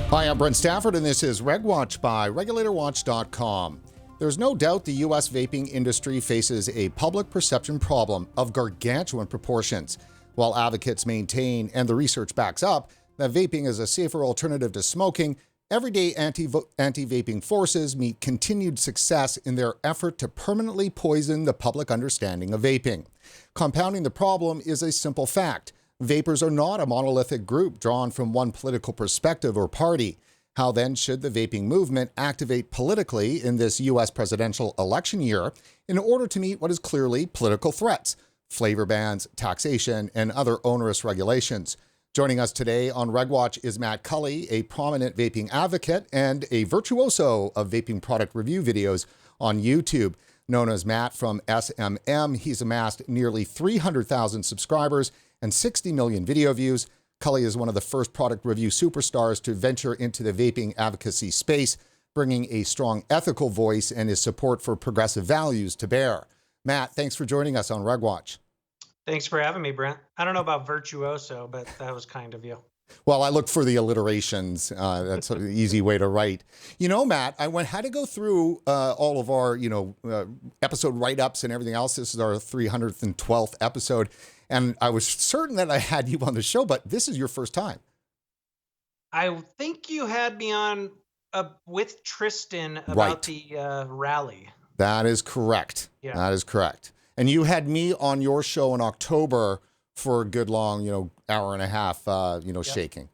Hi, I'm Brent Stafford, and this is RegWatch by RegulatorWatch.com. There's no doubt the U.S. vaping industry faces a public perception problem of gargantuan proportions. While advocates maintain, and the research backs up, that vaping is a safer alternative to smoking, everyday anti-vaping forces meet continued success in their effort to permanently poison the public understanding of vaping. Compounding the problem is a simple fact. Vapers are not a monolithic group drawn from one political perspective or party. How then should the vaping movement activate politically in this U.S. presidential election year in order to meet what is clearly political threats, flavor bans, taxation, and other onerous regulations? Joining us today on RegWatch is Matt Culley, a prominent vaping advocate and a virtuoso of vaping product review videos on YouTube. Known as Matt from SMM, he's amassed nearly 300,000 subscribers and 60 million video views. Culley is one of the first product review superstars to venture into the vaping advocacy space, bringing a strong ethical voice and his support for progressive values to bear. Matt, thanks for joining us on RegWatch. Thanks for having me, Brent. I don't know about virtuoso, but that was kind of you. Well, I look for the alliterations. That's an easy way to write. You know, Matt, had to go through all of our, episode write-ups and everything else. This is our 312th episode. And I was certain that I had you on the show, but this is your first time. I think you had me on with Tristan about the rally. That is correct. Yeah. That is correct. And you had me on your show in October for a good long, hour and a half, Yep. shaking.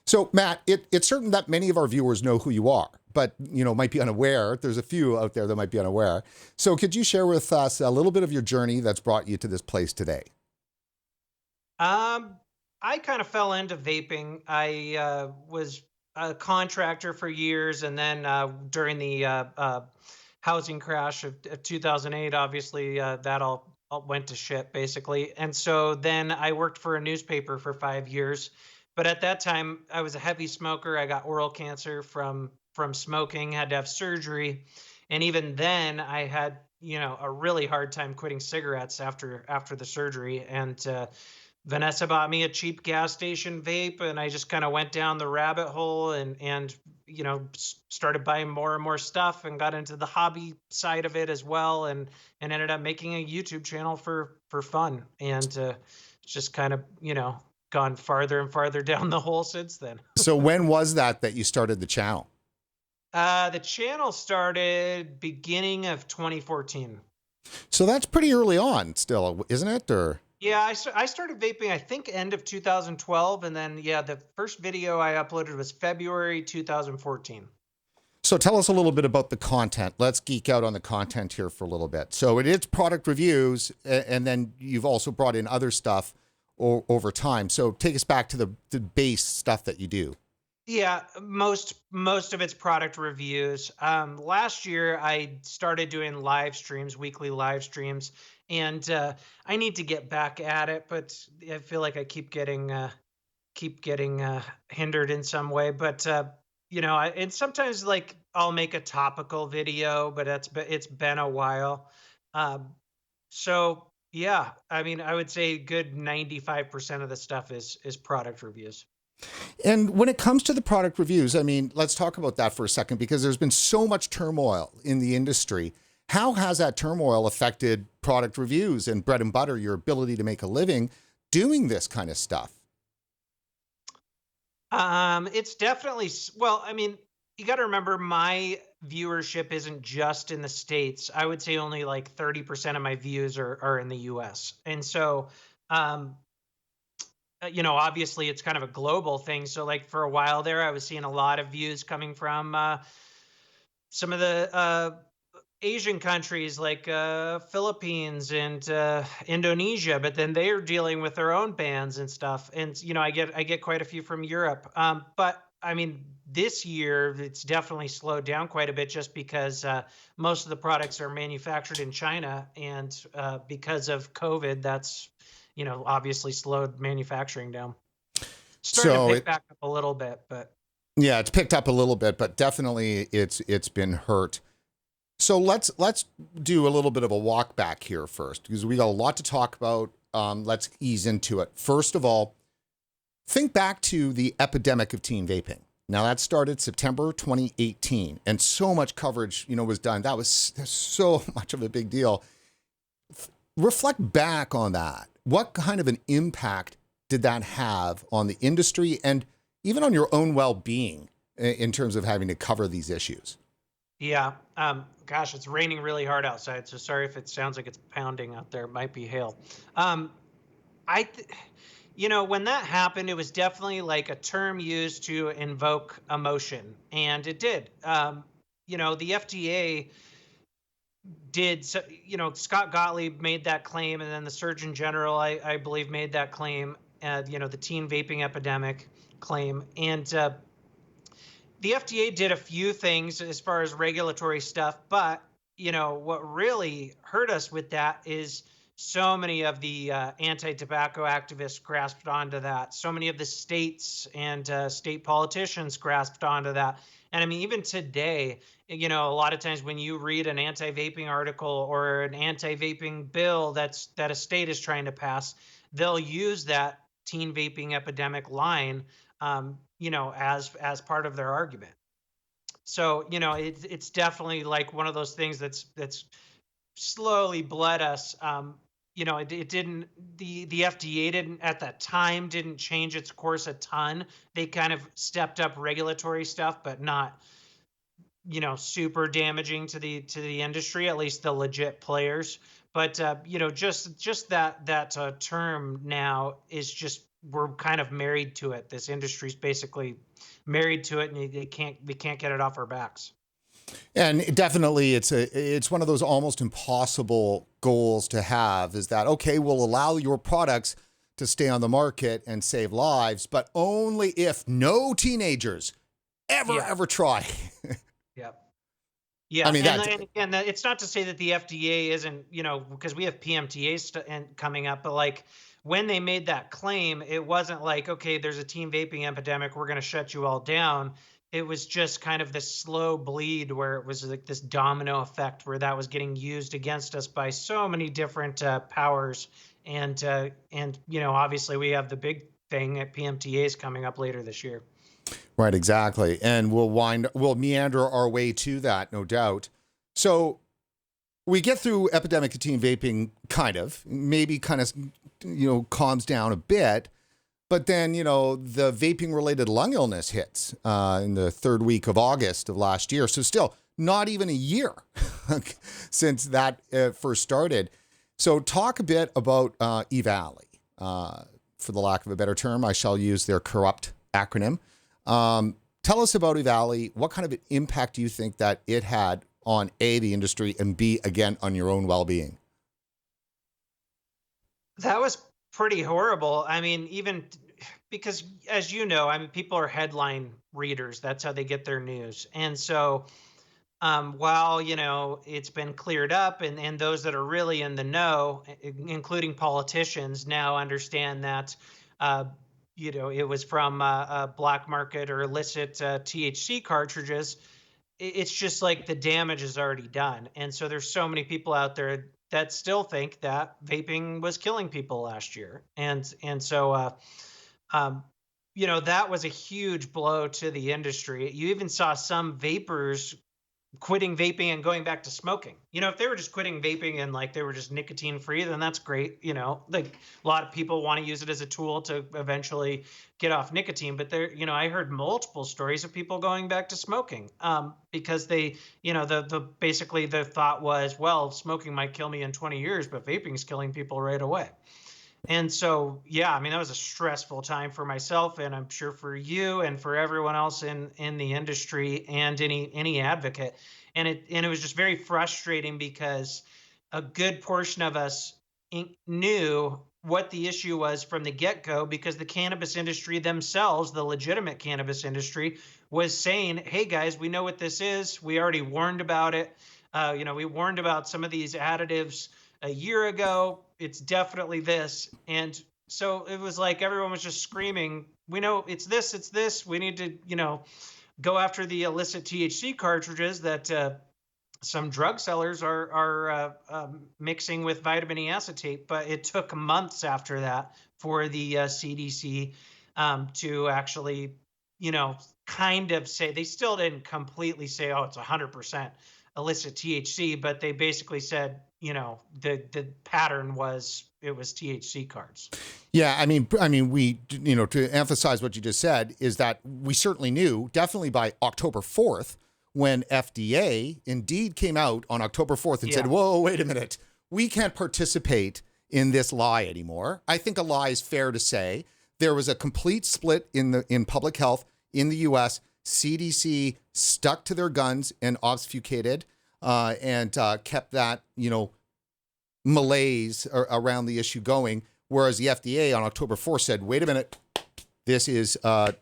So, Matt, it's certain that many of our viewers know who you are, but, might be unaware. There's a few out there that might be unaware. So could you share with us a little bit of your journey that's brought you to this place today? I kind of fell into vaping. I was a contractor for years, and then during the housing crash of 2008, obviously that all went to shit, basically. And so then I worked for a newspaper for 5 years. But at that time, I was a heavy smoker. I got oral cancer from smoking, had to have surgery. And even then I had, a really hard time quitting cigarettes after the surgery. And Vanessa bought me a cheap gas station vape, and I just kind of went down the rabbit hole and started buying more and more stuff and got into the hobby side of it as well, and ended up making a YouTube channel for fun, and just kind of, gone farther and farther down the hole since then. So when was that you started the channel? The channel started beginning of 2014. So that's pretty early on still, isn't it? Or Yeah, I started vaping, I think, end of 2012. And then, the first video I uploaded was February 2014. So tell us a little bit about the content. Let's geek out on the content here for a little bit. So it is product reviews, and then you've also brought in other stuff over time. So take us back to the base stuff that you do. Yeah, most of it's product reviews. Last year I started doing live streams, weekly live streams, and I need to get back at it, but I feel like I keep getting hindered in some way. But and sometimes like I'll make a topical video, but it's been a while. So yeah, I mean, I would say good 95% of the stuff is product reviews. And when it comes to the product reviews, I mean, let's talk about that for a second, because there's been so much turmoil in the industry. How has that turmoil affected product reviews and bread and butter, your ability to make a living doing this kind of stuff? It's definitely, well, I mean, you got to remember my viewership isn't just in the States. I would say only like 30% of my views are in the US. And so, obviously it's kind of a global thing. So like for a while there, I was seeing a lot of views coming from some of the Asian countries like Philippines and Indonesia, but then they are dealing with their own bans and stuff. And I get quite a few from Europe. But I mean, this year it's definitely slowed down quite a bit, just because most of the products are manufactured in China, and because of COVID, that's obviously slowed manufacturing down. Starting to pick back up a little bit, but yeah, it's picked up a little bit, but definitely it's been hurt. So let's do a little bit of a walk back here first, because we got a lot to talk about. Let's ease into it. First of all, Think back to the epidemic of teen vaping. Now that started September 2018, and so much coverage, was done. That was so much of a big deal. Reflect back on that. What kind of an impact did that have on the industry and even on your own well-being in terms of having to cover these issues? Yeah. Gosh, it's raining really hard outside, so sorry if it sounds like it's pounding out there. It might be hail. I, th- when that happened, it was definitely like a term used to invoke emotion, and it did. The FDA did, so, Scott Gottlieb made that claim, and then the Surgeon General, I believe, made that claim. The teen vaping epidemic claim, and the FDA did a few things as far as regulatory stuff, but what really hurt us with that is so many of the anti-tobacco activists grasped onto that. So many of the states and state politicians grasped onto that. And I mean, even today, a lot of times when you read an anti-vaping article or an anti-vaping bill that a state is trying to pass, they'll use that teen vaping epidemic line, as part of their argument. So, it's definitely like one of those things that's slowly bled us. It didn't, the FDA didn't at that time didn't change its course a ton. They kind of stepped up regulatory stuff, but not, super damaging to the industry, at least the legit players. But just that term now is just, we're kind of married to it. This industry's basically married to it, and we can't get it off our backs. And definitely it's one of those almost impossible goals to have, is that, okay, we'll allow your products to stay on the market and save lives, but only if no teenagers ever try. Yep. Yeah, I mean, and it's not to say that the FDA isn't, because we have PMTA coming up, but like when they made that claim, it wasn't like, okay, there's a teen vaping epidemic, we're going to shut you all down. It was just kind of this slow bleed where it was like this domino effect where that was getting used against us by so many different powers. And obviously we have the big thing at PMTAs coming up later this year. Right, exactly. And we'll meander our way to that, no doubt. So we get through epidemic of teen vaping, maybe calms down a bit. But then, the vaping related lung illness hits in the third week of August of last year. So still not even a year since that first started. So talk a bit about EVALI. For the lack of a better term, I shall use their corrupt acronym. Tell us about EVALI. What kind of an impact do you think that it had on A, the industry, and B, again, on your own well-being? That was pretty horrible. I mean, even because, as you know, I mean, people are headline readers. That's how they get their news. And so, while, it's been cleared up, and those that are really in the know, including politicians, now understand that, it was from black market or illicit THC cartridges. It's just like the damage is already done. And so there's so many people out there that still think that vaping was killing people last year. And so, that was a huge blow to the industry. You even saw some vapers quitting vaping and going back to smoking. If they were just quitting vaping and like they were just nicotine free, then that's great. Like a lot of people want to use it as a tool to eventually get off nicotine. But I heard multiple stories of people going back to smoking because they, basically the thought was, well, smoking might kill me in 20 years, but vaping is killing people right away. And so, yeah, I mean, that was a stressful time for myself, and I'm sure for you and for everyone else in the industry and any advocate. And it was just very frustrating because a good portion of us knew what the issue was from the get-go, because the cannabis industry themselves, the legitimate cannabis industry, was saying, hey guys, we know what this is. We already warned about it. We warned about some of these additives a year ago. It's definitely this. And so it was like everyone was just screaming, we know it's this. We need to, go after the illicit THC cartridges that some drug sellers are mixing with vitamin E acetate. But it took months after that for the CDC to actually, kind of say, they still didn't completely say, oh, it's 100% illicit THC, but they basically said, the pattern was, it was THC cards. Yeah, we, to emphasize what you just said, is that we certainly knew, definitely by October 4th, when FDA indeed came out on October 4th and said, whoa, wait a minute, we can't participate in this lie anymore. I think a lie is fair to say. There was a complete split in public health in the US. CDC stuck to their guns and obfuscated and kept that, malaise around the issue going. Whereas the FDA on October 4th said, wait a minute, this is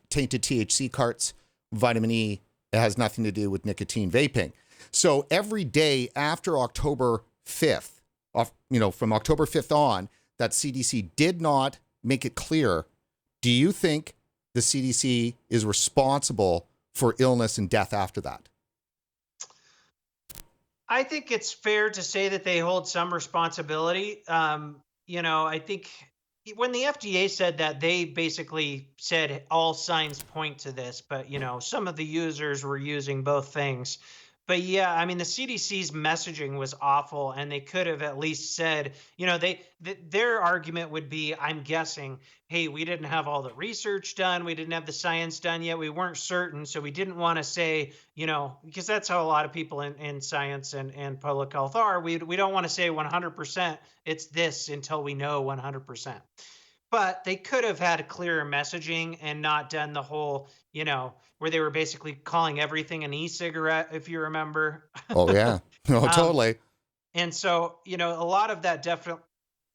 tainted THC carts, vitamin E. It has nothing to do with nicotine vaping. So every day after October 5th, from October 5th on, that CDC did not make it clear. Do you think the CDC is responsible for illness and death after that? I think it's fair to say that they hold some responsibility. I think when the FDA said that, they basically said all signs point to this, but some of the users were using both things. But yeah, I mean, the CDC's messaging was awful, and they could have at least said, their argument would be, I'm guessing, hey, we didn't have all the research done, we didn't have the science done yet, we weren't certain, so we didn't want to say, because that's how a lot of people in science and public health are. We don't want to say 100% it's this until we know 100%. But they could have had a clearer messaging and not done the whole, where they were basically calling everything an e-cigarette, if you remember. Oh, yeah. No, totally. And so, a lot of that definitely,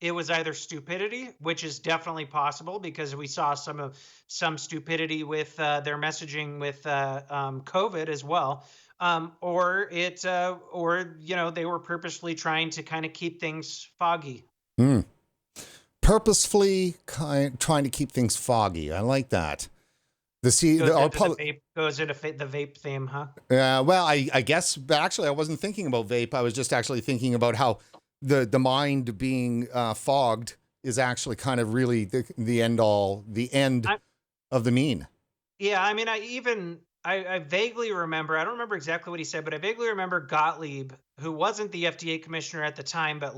it was either stupidity, which is definitely possible because we saw some stupidity with their messaging with COVID as well. Or they were purposefully trying to kind of keep things foggy. Purposefully trying to keep things foggy. I like that. The vape goes into the vape theme, huh? Yeah, well, I guess, but actually I wasn't thinking about vape. I was just actually thinking about how the mind being fogged is actually kind of really the end of the mean. Yeah, I mean, I vaguely remember, I don't remember exactly what he said, but I vaguely remember Gottlieb, who wasn't the FDA commissioner at the time, but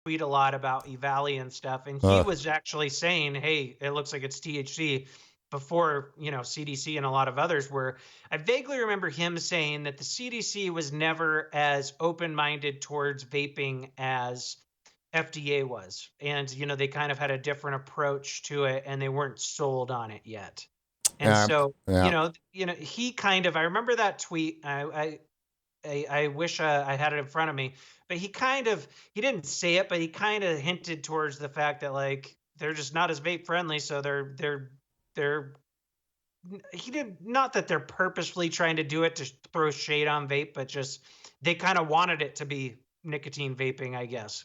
tweet a lot about EVALI and stuff. And he was actually saying, hey, it looks like it's THC, before, CDC and a lot of others were. I vaguely remember him saying that the CDC was never as open-minded towards vaping as FDA was. And, they kind of had a different approach to it, and they weren't sold on it yet. And he kind of, I remember that tweet. I wish I had it in front of me, but he didn't say it, but he kind of hinted towards the fact that they're just not as vape friendly. So he did not that they're purposefully trying to do it to throw shade on vape, but just they kind of wanted it to be nicotine vaping, I guess.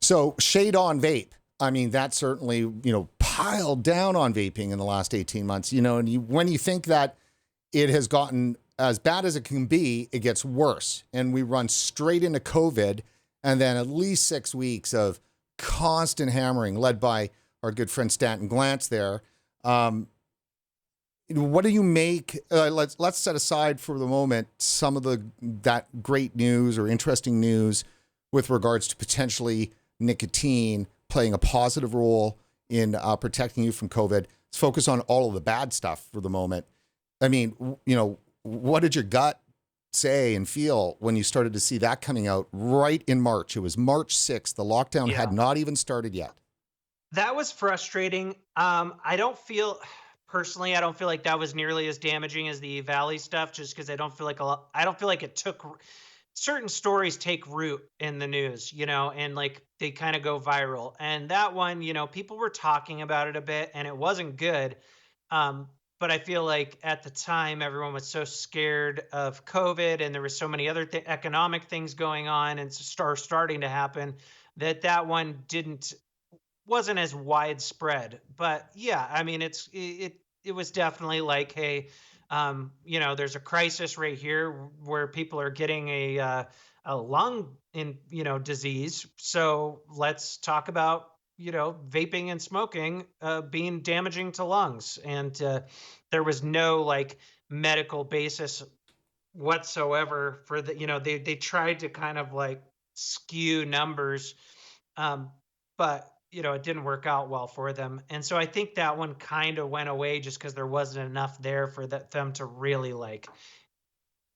So shade on vape. I mean, that certainly, piled down on vaping in the last 18 months, and when you think that it has gotten as bad as it can be, it gets worse. And we run straight into COVID and then at least 6 weeks of constant hammering led by our good friend Stanton Glantz there. What do you make? Let's set aside for the moment some of that great news or interesting news with regards to potentially nicotine playing a positive role in protecting you from COVID. Let's focus on all of the bad stuff for the moment. I mean, what did your gut say and feel when you started to see that coming out right in March? It was March 6th. The lockdown had not even started yet. That was frustrating. Personally, I don't feel like that was nearly as damaging as the Valley stuff, just because I don't feel like it took certain stories take root in the news, and they kind of go viral. And that one, people were talking about it a bit, and it wasn't good. But I feel like at the time, everyone was so scared of COVID, and there was so many other economic things going on and starting to happen that one wasn't as widespread. But yeah, I mean, it was definitely like, hey, there's a crisis right here where people are getting a lung disease. So let's talk about vaping and smoking being damaging to lungs, and there was no like medical basis whatsoever for the they tried to kind of like skew numbers, um but it didn't work out well for them, and so I think that one kind of went away just because there wasn't enough there for them to really like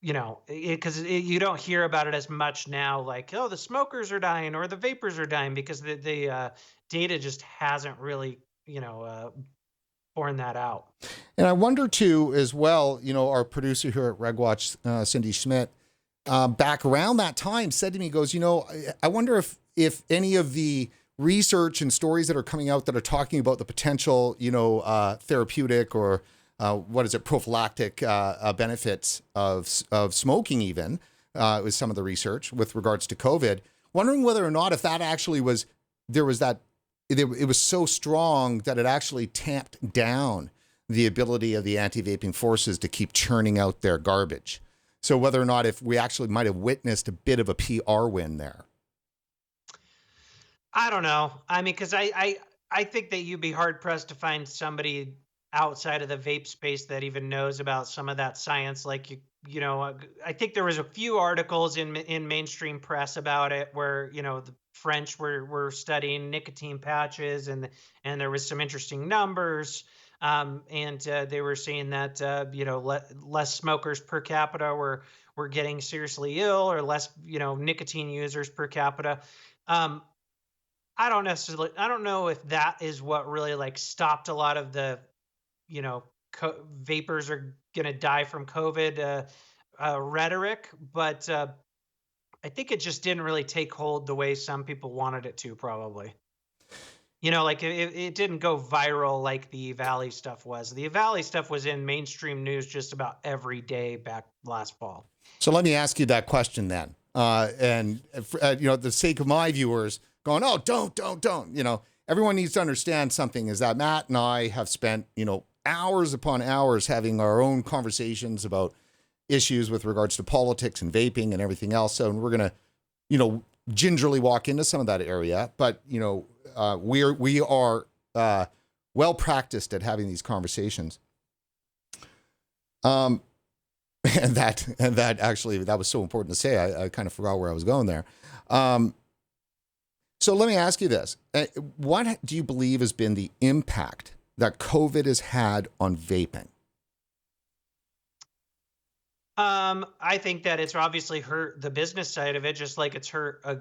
because you don't hear about it as much now, like, oh, the smokers are dying or the vapors are dying, because the data just hasn't really borne that out. And I wonder too, as well, our producer here at RegWatch, Cindy Schmidt, back around that time said to me, goes, I wonder if any of the research and stories that are coming out that are talking about the potential, therapeutic or prophylactic benefits of smoking, even with some of the research with regards to COVID, wondering whether or not if that actually was, there was that, it was so strong that it actually tamped down the ability of the anti-vaping forces to keep churning out their garbage. So whether or not if we actually might have witnessed a bit of a PR win there. I don't know. I mean, because I think that you'd be hard pressed to find somebody outside of the vape space that even knows about some of that science. Like I think there was a few articles in mainstream press about it where the French were studying nicotine patches, and there was some interesting numbers. And they were saying that less smokers per capita were getting seriously ill, or less nicotine users per capita. I don't know if that is what really like stopped a lot of the, vapors are going to die from COVID rhetoric, but I think it just didn't really take hold the way some people wanted it to, probably. Like it didn't go viral like the Valley stuff was. The Valley stuff was in mainstream news just about every day back last fall. So let me ask you that question then. And the sake of my viewers going, oh, don't, everyone needs to understand something is that Matt and I have spent, hours upon hours having our own conversations about issues with regards to politics and vaping and everything else. So we're going to, gingerly walk into some of that area, but, we are well practiced at having these conversations. And that actually, that was so important to say. I kind of forgot where I was going there. So let me ask you this. What do you believe has been the impact that COVID has had on vaping? I think that it's obviously hurt the business side of it, just like it's hurt a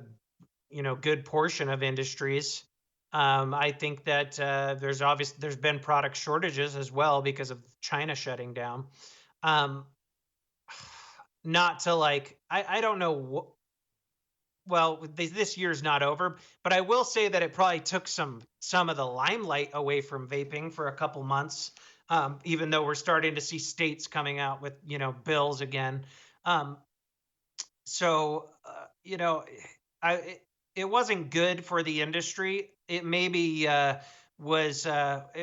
good portion of industries. I think that there's been product shortages as well because of China shutting down. Not to like, I don't know well, this year's not over, but I will say that it probably took some of the limelight away from vaping for a couple months, even though we're starting to see states coming out with bills again. So it wasn't good for the industry. It maybe it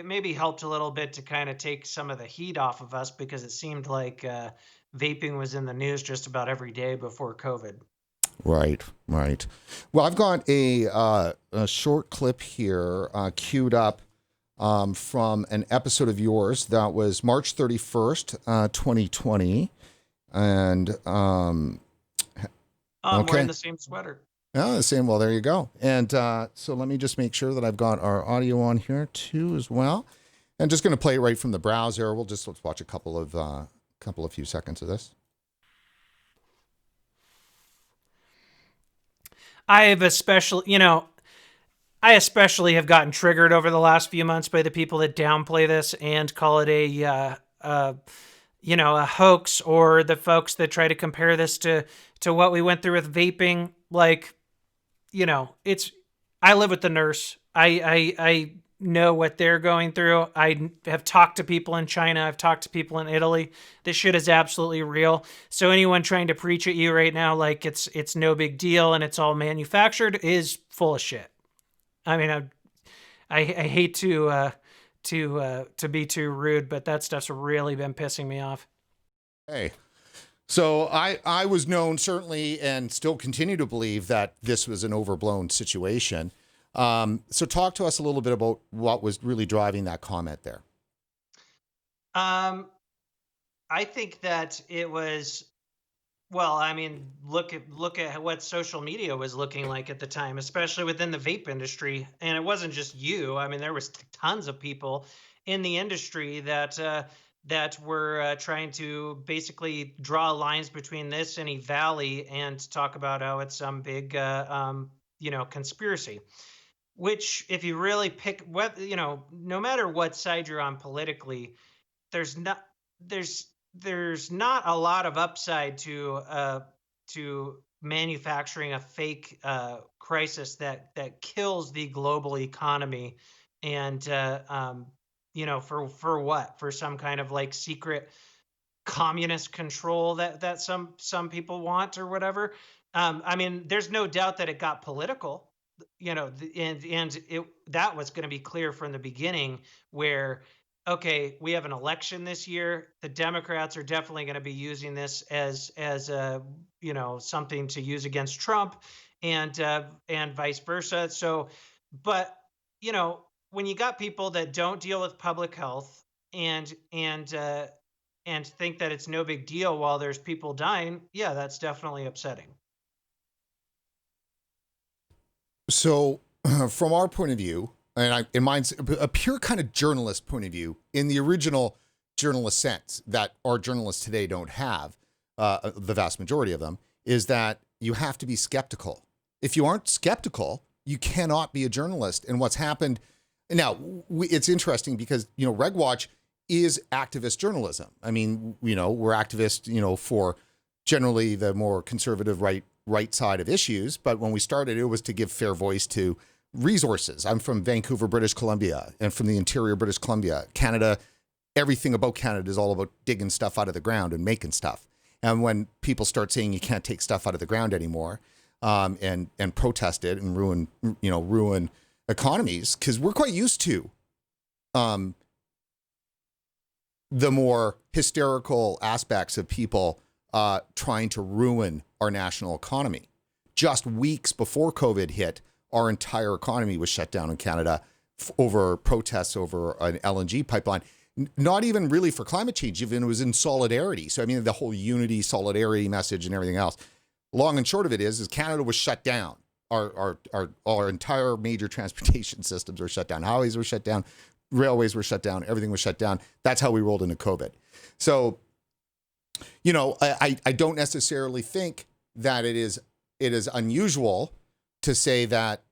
maybe helped a little bit to kind of take some of the heat off of us, because it seemed like vaping was in the news just about every day before COVID. Right. Well, I've got a short clip here queued up from an episode of yours that was March 31st, 2020. And I'm wearing the same sweater. Oh, the same. Well, there you go. And so let me just make sure that I've got our audio on here too as well. I'm just going to play it right from the browser. Let's watch a couple of few seconds of this. I especially have gotten triggered over the last few months by the people that downplay this and call it a hoax, or the folks that try to compare this to what we went through with vaping. Like, I live with the nurse. I know what they're going through. I have talked to people in China. I've talked to people in Italy. This shit is absolutely real. So anyone trying to preach at you right now like it's no big deal and it's all manufactured is full of shit. I mean, I hate to be too rude, but that stuff's really been pissing me off. Hey. So I was known, certainly, and still continue to believe that this was an overblown situation. So talk to us a little bit about what was really driving that comment there. Um, I think that it was, well, I mean, look at what social media was looking like at the time, especially within the vape industry. And it wasn't just you. I mean, there was tons of people in the industry that were trying to basically draw lines between this and Valley and talk about how it's some big, conspiracy. Which, if you really pick what, no matter what side you're on politically, there's not there's not a lot of upside to manufacturing a fake crisis that kills the global economy, and for what, for some kind of like secret communist control that some people want or whatever. I mean, there's no doubt that it got political, and it that was going to be clear from the beginning, where, okay, we have an election this year. The Democrats are definitely going to be using this as a, something to use against Trump, and vice versa. So, but when you got people that don't deal with public health and think that it's no big deal while there's people dying, yeah, that's definitely upsetting. So, from our point of view, in mine's a pure kind of journalist point of view, in the original journalist sense that our journalists today don't have, the vast majority of them, is that you have to be skeptical. If you aren't skeptical, you cannot be a journalist. And what's happened now, it's interesting because, RegWatch is activist journalism. I mean, we're activists, for generally the more conservative right side of issues. But when we started, it was to give fair voice to resources. I'm from Vancouver, British Columbia, and from the interior British Columbia. Canada, everything about Canada is all about digging stuff out of the ground and making stuff. And when people start saying you can't take stuff out of the ground anymore, and protest it and ruin economies, because we're quite used to the more hysterical aspects of people trying to ruin our national economy. Just weeks before COVID hit, our entire economy was shut down in Canada over protests over an LNG pipeline. Not even really for climate change, even it was in solidarity. So, I mean, the whole unity, solidarity message and everything else. Long and short of it is Canada was shut down. Our entire major transportation systems were shut down. Highways were shut down. Railways were shut down. Everything was shut down. That's how we rolled into COVID. So, I don't necessarily think that it is unusual to say that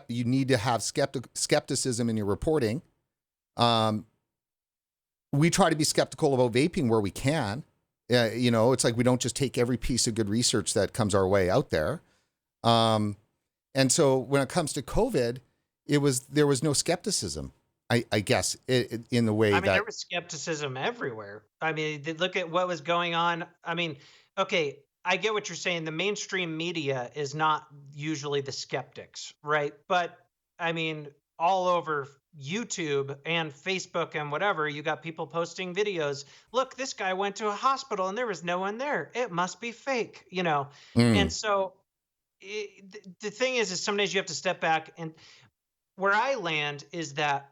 you need to have skepticism in your reporting. We try to be skeptical about vaping where we can. It's like we don't just take every piece of good research that comes our way out there. And so when it comes to COVID, there was no skepticism. I guess in the way There was skepticism everywhere. I mean, look at what was going on. I mean, okay, I get what you're saying. The mainstream media is not usually the skeptics, right? But I mean, all over YouTube and Facebook and whatever, you got people posting videos. Look, this guy went to a hospital and there was no one there. It must be fake, And so the thing is sometimes you have to step back, and where I land is that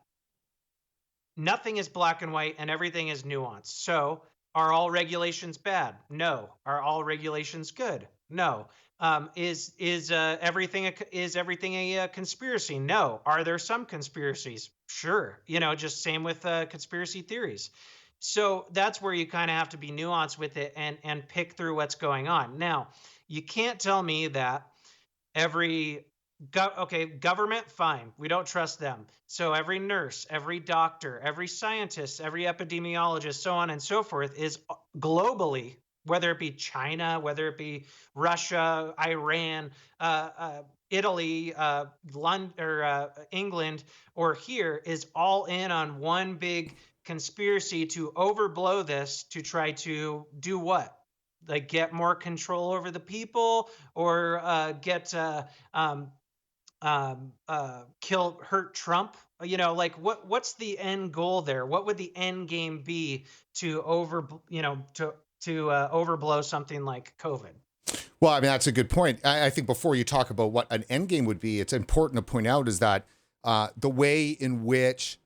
nothing is black and white and everything is nuanced. So, are all regulations bad? No. Are all regulations good? No. Is everything a conspiracy? No. Are there some conspiracies? Sure. Just same with conspiracy theories. So that's where you kind of have to be nuanced with it and pick through what's going on. Now, you can't tell me that every government, fine, we don't trust them. So every nurse, every doctor, every scientist, every epidemiologist, so on and so forth, is globally, whether it be China, whether it be Russia, Iran, Italy, London, or England, or here, is all in on one big conspiracy to overblow this, to try to do what? Like get more control over the people, or hurt Trump? Like what's the end goal there? What would the end game be to overblow something like COVID? Well, I mean, that's a good point. I think before you talk about what an end game would be, it's important to point out is that the way in which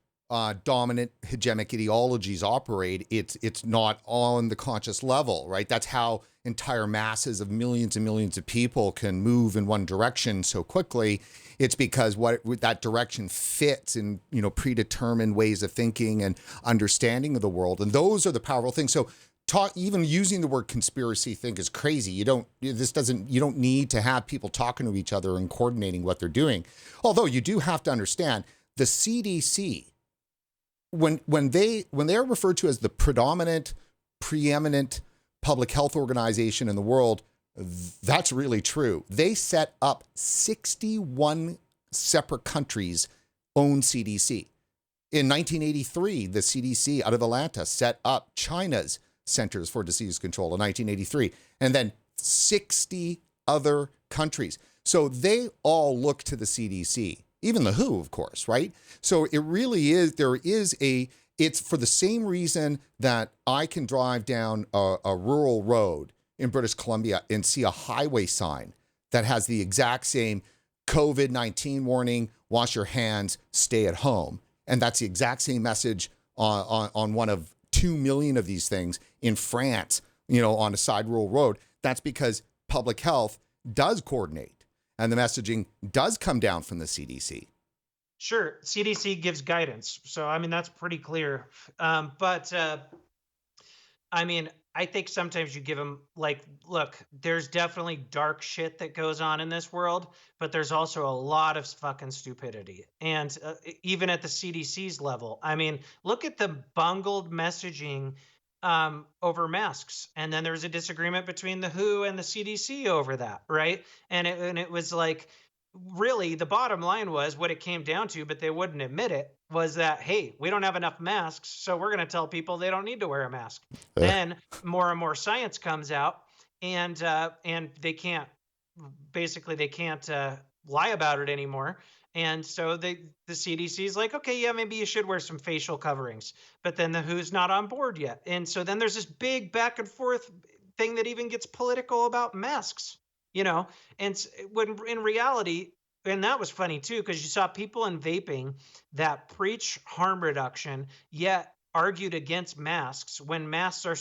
dominant hegemonic ideologies operate, it's not on the conscious level, right? That's how entire masses of millions and millions of people can move in one direction so quickly. It's because that direction fits in, predetermined ways of thinking and understanding of the world. And those are the powerful things. So even using the word conspiracy thing is crazy. You don't need to have people talking to each other and coordinating what they're doing. Although you do have to understand the CDC, when they're referred to as the preeminent public health organization in the world, that's really true. They set up 61 separate countries' own CDC. In 1983, the CDC out of Atlanta set up China's Centers for Disease Control in 1983, and then 60 other countries. So they all look to the CDC, even the WHO, of course, right? So it really is, it's for the same reason that I can drive down a rural road in British Columbia and see a highway sign that has the exact same COVID-19 warning, wash your hands, stay at home. And that's the exact same message on one of 2 million of these things in France, on a side rural road. That's because public health does coordinate and the messaging does come down from the CDC. Sure, CDC gives guidance. So, I mean, that's pretty clear. But I think sometimes you give them look, there's definitely dark shit that goes on in this world, but there's also a lot of fucking stupidity. And even at the CDC's level, look at the bungled messaging over masks. And then there's a disagreement between the WHO and the CDC over that, right? And it was like, really, the bottom line was what it came down to, but they wouldn't admit it, was that, hey, we don't have enough masks, so we're going to tell people they don't need to wear a mask. Then more and more science comes out, and they can't lie about it anymore. And so the CDC is like, okay, yeah, maybe you should wear some facial coverings, but then the WHO's not on board yet. And so then there's this big back and forth thing that even gets political about masks. And when in reality, and that was funny too, because you saw people in vaping that preach harm reduction, yet argued against masks when masks are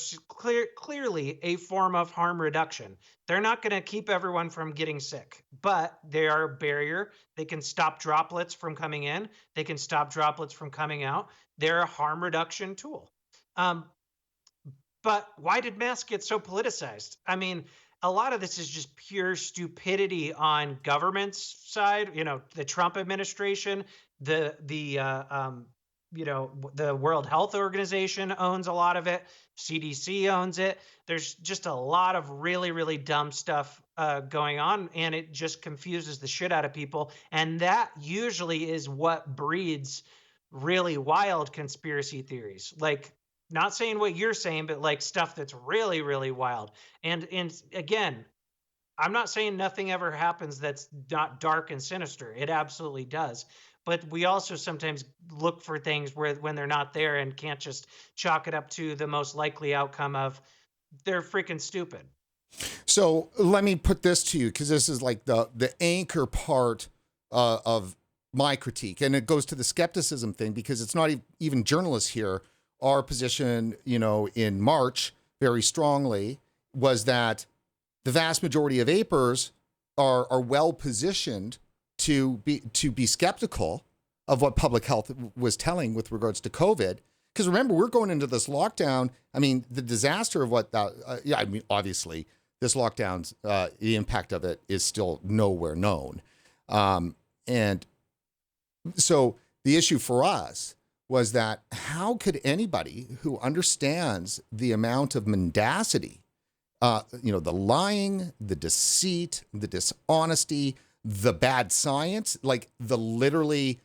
clearly a form of harm reduction. They're not going to keep everyone from getting sick, but they are a barrier. They can stop droplets from coming in. They can stop droplets from coming out. They're a harm reduction tool. But why did masks get so politicized? A lot of this is just pure stupidity on government's side. The Trump administration, the World Health Organization owns a lot of it. CDC owns it. There's just a lot of really, really dumb stuff going on, and it just confuses the shit out of people. And that usually is what breeds really wild conspiracy theories. Not saying what you're saying, but stuff that's really, really wild. And again, I'm not saying nothing ever happens that's not dark and sinister. It absolutely does. But we also sometimes look for things when they're not there and can't just chalk it up to the most likely outcome of they're freaking stupid. So let me put this to you, because this is like the anchor part of my critique. And it goes to the skepticism thing, because it's not even journalists here. Our position, in March, very strongly, was that the vast majority of vapers are well positioned to be skeptical of what public health was telling with regards to COVID. Because remember, we're going into this lockdown. The disaster of what that, obviously, this lockdown's, the impact of it is still nowhere known. And so the issue for us was that how could anybody who understands the amount of mendacity, the lying, the deceit, the dishonesty, the bad science, the literally,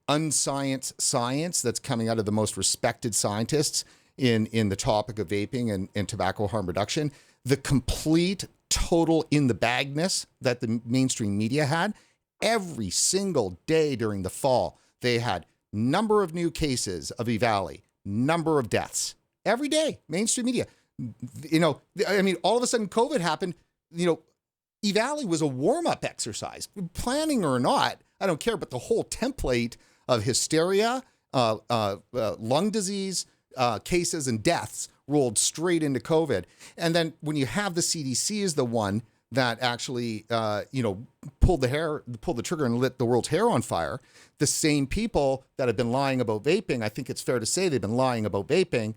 unscience science that's coming out of the most respected scientists in the topic of vaping and tobacco harm reduction, the complete total in the bagness that the mainstream media had every single day during the fall. They had number of new cases of EVALI, number of deaths every day, mainstream media. All of a sudden COVID happened. you know, eValley was a warm-up exercise, planning or not, I don't care, but the whole template of hysteria, lung disease cases and deaths rolled straight into COVID. And then when you have the CDC as the one that actually, pulled the trigger and lit the world's hair on fire, the same people that have been lying about vaping, I think it's fair to say they've been lying about vaping.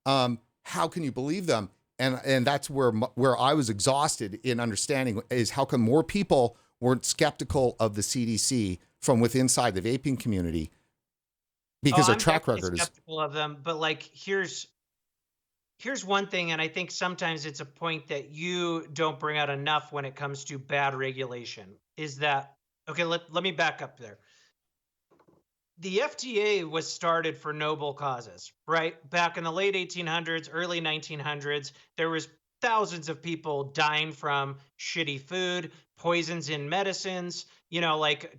How can you believe them? And that's where I was exhausted in understanding is how come more people weren't skeptical of the CDC from within inside the vaping community, because their track record is skeptical of them. But like, here's one thing, and I think sometimes it's a point that you don't bring out enough when it comes to bad regulation, is that, okay, let me back up there. The FDA was started for noble causes, right? Back in the late 1800s, early 1900s, there was thousands of people dying from shitty food, poisons in medicines, like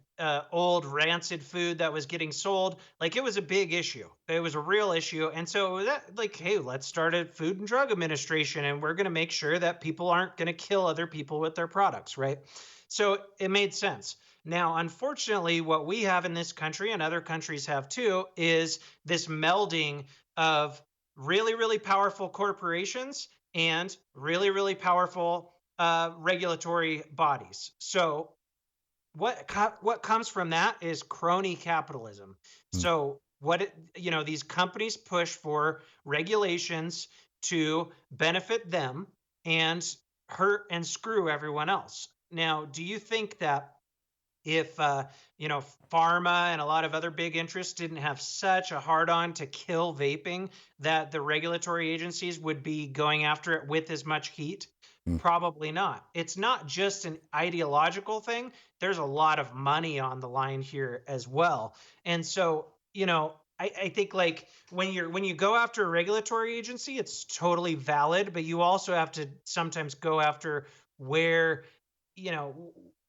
old rancid food that was getting sold. Like, it was a big issue. It was a real issue. And so that, like, hey, let's start a Food and Drug Administration, and we're going to make sure that people aren't going to kill other people with their products, right? So it made sense. Now, unfortunately, what we have in this country, and other countries have too, is this melding of really, really powerful corporations and really, really powerful regulatory bodies. So what comes from that is crony capitalism. So these companies push for regulations to benefit them and hurt and screw everyone else. Now, do you think that if pharma and a lot of other big interests didn't have such a hard on to kill vaping, that the regulatory agencies would be going after it with as much heat? Probably not. It's not just an ideological thing. There's a lot of money on the line here as well. And so, I think, like, when you go after a regulatory agency, it's totally valid, but you also have to sometimes go after where,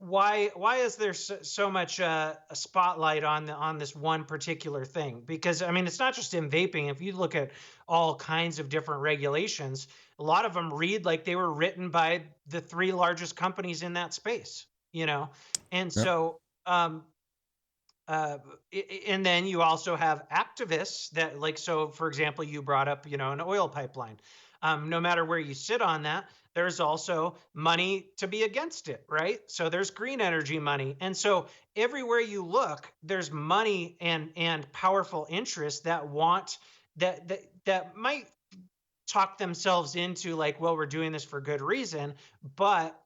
why is there so much a spotlight on this one particular thing? Because I mean, it's not just in vaping. If you look at all kinds of different regulations, a lot of them read like they were written by the three largest companies in that space, and so and then you also have activists that, like, so for example, you brought up, an oil pipeline. No matter where you sit on that, there's also money to be against it, right? So there's green energy money. And so everywhere you look, there's money and powerful interests that want that might talk themselves into, like, well, we're doing this for good reason, but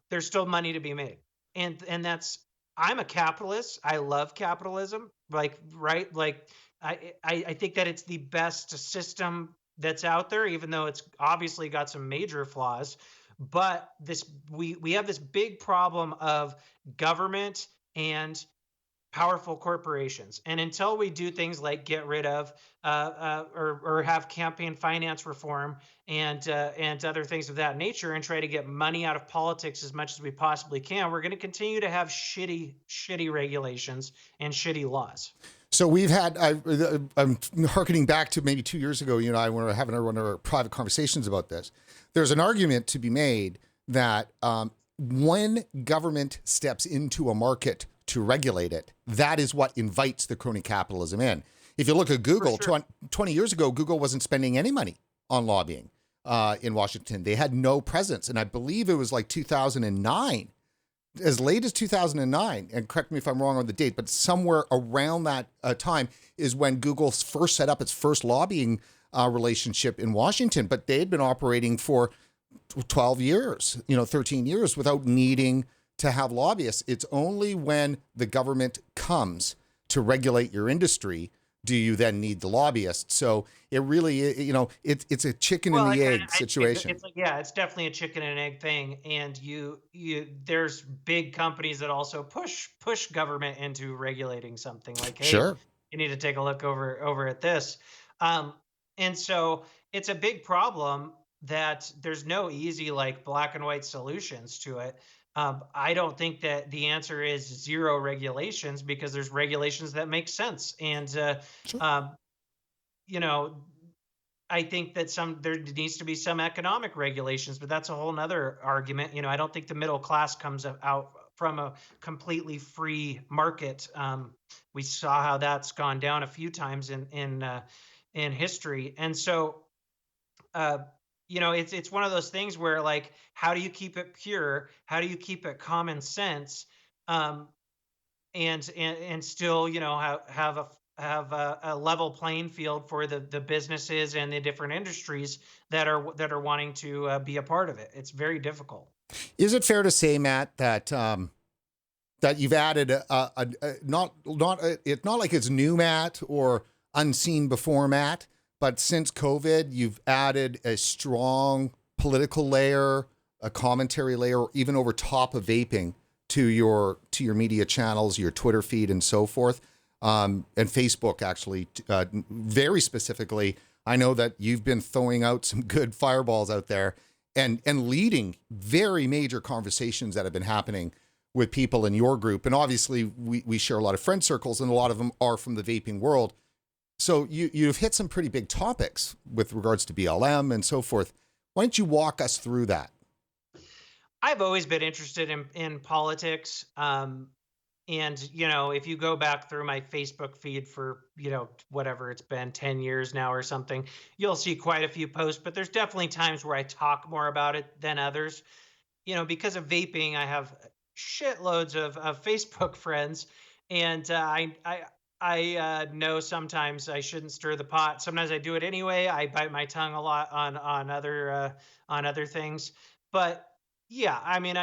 there's still money to be made. And that's, I'm a capitalist. I love capitalism. Like, right? Like, I think that it's the best system that's out there, even though it's obviously got some major flaws. But we have this big problem of government and powerful corporations, and until we do things like get rid of or have campaign finance reform and other things of that nature, and try to get money out of politics as much as we possibly can, we're going to continue to have shitty regulations and shitty laws. So we've had, I'm hearkening back to maybe 2 years ago, you and I were having one of our private conversations about this. There's an argument to be made that when government steps into a market to regulate it, that is what invites the crony capitalism in. If you look at Google, sure. 20 years ago, Google wasn't spending any money on lobbying in Washington. They had no presence. And I believe it was like 2009, as late as 2009, and correct me if I'm wrong on the date, but somewhere around that time is when Google first set up its first lobbying relationship in Washington. But they had been operating for 12 years, 13 years without needing to have lobbyists. It's only when the government comes to regulate your industry do you then need the lobbyists. So it really, it's a chicken and the egg situation. It's definitely a chicken and egg thing. And there's big companies that also push government into regulating something, like, hey, Sure. you need to take a look over at this. And so it's a big problem that there's no easy, like, black and white solutions to it. I don't think that the answer is zero regulations, because there's regulations that make sense. And, Sure. I think that there needs to be some economic regulations, but that's a whole nother argument. I don't think the middle class comes out from a completely free market. We saw how that's gone down a few times in history, and so uh, it's one of those things where, like, how do you keep it pure? How do you keep it common sense? Um, and still, have a level playing field for the businesses and the different industries that are wanting to be a part of it. It's very difficult. Is it fair to say, Matt, that that you've added it's not like it's new, Matt, or unseen before, Matt, but since COVID, you've added a strong political layer, a commentary layer, even over top of vaping to your media channels, your Twitter feed, and so forth, and Facebook actually, very specifically. I know that you've been throwing out some good fireballs out there and leading very major conversations that have been happening with people in your group. And obviously, we share a lot of friend circles, and a lot of them are from the vaping world. So you've hit some pretty big topics with regards to BLM and so forth. Why don't you walk us through that? I've always been interested in politics. And if you go back through my Facebook feed for, whatever it's been, 10 years now or something, you'll see quite a few posts, but there's definitely times where I talk more about it than others. Because of vaping, I have shitloads of Facebook friends, and I know sometimes I shouldn't stir the pot. Sometimes I do it anyway. I bite my tongue a lot on other things, but yeah, I mean,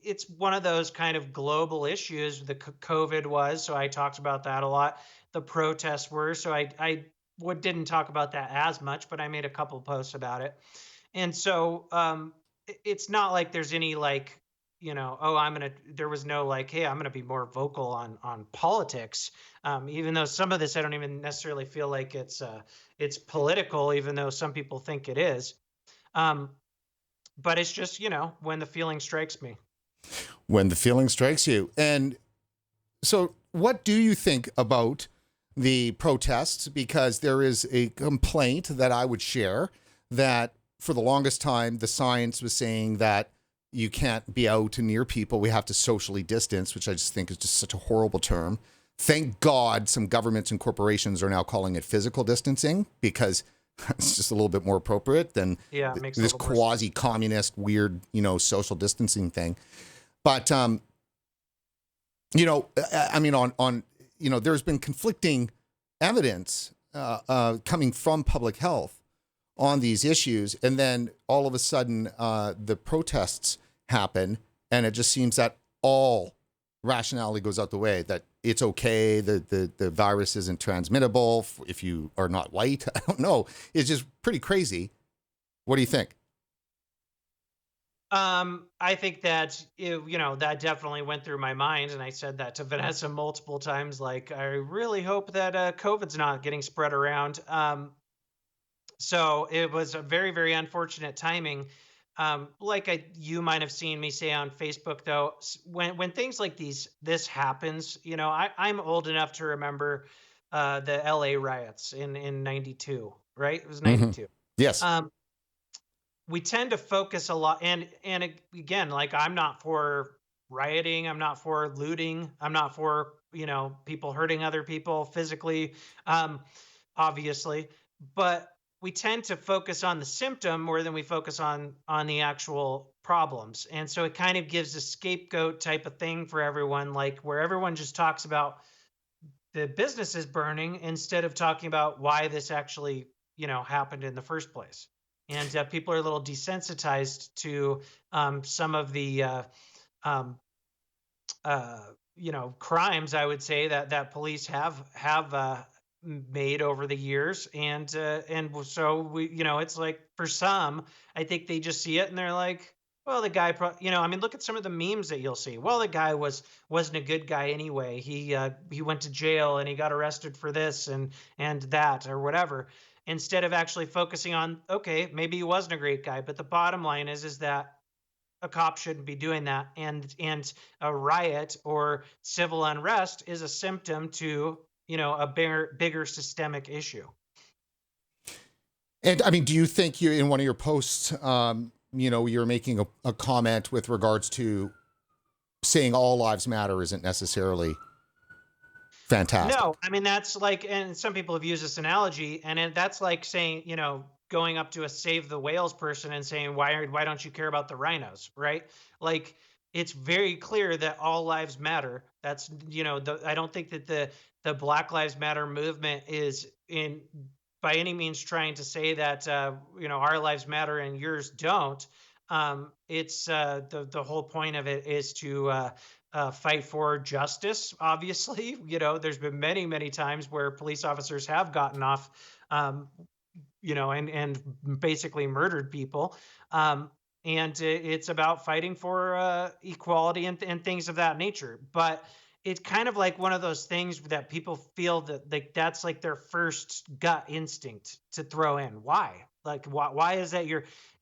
it's one of those kind of global issues. The COVID was, so I talked about that a lot. The protests were, so didn't talk about that as much, but I made a couple posts about it. And so it's not like there's any, like, oh, there was no like, hey, I'm gonna be more vocal on politics. Even though some of this I don't even necessarily feel like it's political, even though some people think it is. Um, but it's just, when the feeling strikes me. When the feeling strikes you. And so what do you think about the protests? Because there is a complaint that I would share that for the longest time, the science was saying that you can't be out near people. We have to socially distance, which I just think is just such a horrible term. Thank God some governments and corporations are now calling it physical distancing, because it's just a little bit more appropriate than Yeah, it makes a this little more sense. quasi-communist, weird, social distancing thing. But, I mean, there's been conflicting evidence coming from public health on these issues. And then all of a sudden, the protests happen, and it just seems that all rationality goes out the way, that it's okay, the virus isn't transmittable if you are not white. I don't know. It's just pretty crazy. What do you think? I think that that definitely went through my mind, and I said that to Vanessa multiple times. Like, I really hope that COVID's not getting spread around. So it was a very, very unfortunate timing. Like you might have seen me say on Facebook, though, when things like this happens, I'm old enough to remember the LA riots in '92, right? It was Mm-hmm. '92. Yes. Um, we tend to focus a lot, and again, like, I'm not for rioting, I'm not for looting, I'm not for people hurting other people physically, um, obviously, but we tend to focus on the symptom more than we focus on the actual problems. And so it kind of gives a scapegoat type of thing for everyone, like, where everyone just talks about the businesses burning instead of talking about why this actually happened in the first place. And people are a little desensitized to some of the um, crimes, I would say, that police have made over the years. And so it's like, for some, I think they just see it and they're like, well, the guy I mean, look at some of the memes that you'll see. Well, the guy wasn't a good guy anyway. He went to jail and he got arrested for this and that or whatever, instead of actually focusing on, okay, maybe he wasn't a great guy, but the bottom line is that a cop shouldn't be doing that. And a riot or civil unrest is a symptom to a bigger systemic issue. And I mean, do you think you, in one of your posts, you're making a comment with regards to saying all lives matter isn't necessarily fantastic? No, I mean that's like, and some people have used this analogy, and that's like saying, going up to a Save the Whales person and saying, why don't you care about the rhinos, right? Like, it's very clear that all lives matter. That's, I don't think that the Black Lives Matter movement is in by any means trying to say that our lives matter and yours don't. It's the whole point of it is to fight for justice. Obviously, there's been many, many times where police officers have gotten off, and basically murdered people. And it's about fighting for equality and things of that nature. But it's kind of like one of those things that people feel that that's like their first gut instinct to throw in. Why? Like, why is that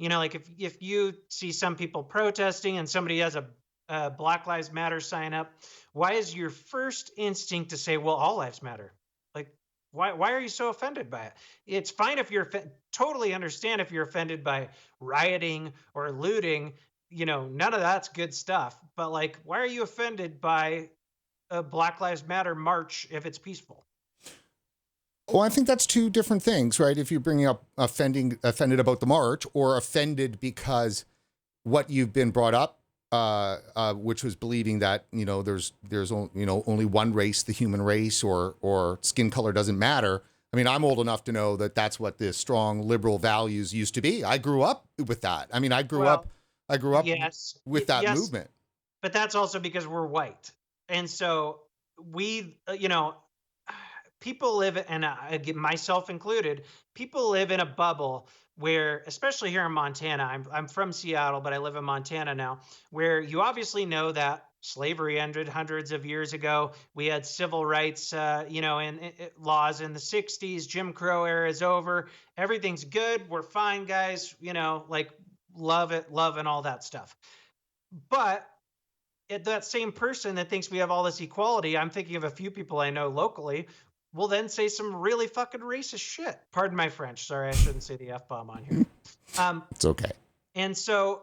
like if you see some people protesting and somebody has a Black Lives Matter sign up, why is your first instinct to say, well, all lives matter? Like, why are you so offended by it? It's fine if you're totally understand if you're offended by rioting or looting. None of that's good stuff. But like, why are you offended by a Black Lives Matter march if it's peaceful? Well, I think that's two different things, right? If you're bringing up offended about the march, or offended because what you've been brought up, which was believing that there's only one race, the human race, or skin color doesn't matter. I mean, I'm old enough to know that that's what the strong liberal values used to be. I grew up with that. I mean, I grew up Yes, with that yes, movement. but that's also because we're white, and so we, people live, and I get myself included, people live in a bubble where, especially here in Montana, I'm from Seattle, but I live in Montana now, where you obviously know that slavery ended hundreds of years ago. We had civil rights, and laws in the 60s. Jim Crow era is over. Everything's good. We're fine, guys. Like, love it, love and all that stuff. But that same person that thinks we have all this equality, I'm thinking of a few people I know locally, will then say some really fucking racist shit. Pardon my French. Sorry, I shouldn't say the F bomb on here. It's okay. And so,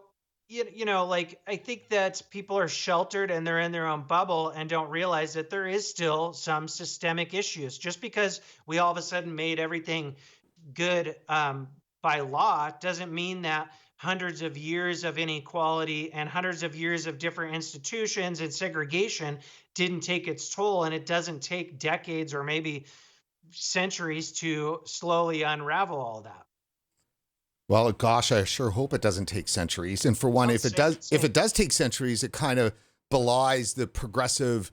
like, I think that people are sheltered and they're in their own bubble and don't realize that there is still some systemic issues. Just because we all of a sudden made everything good by law doesn't mean that hundreds of years of inequality and hundreds of years of different institutions and segregation didn't take its toll. And it doesn't take decades or maybe centuries to slowly unravel all that. Well, gosh, I sure hope it doesn't take centuries. And for one, if it does take centuries, it kind of belies the progressive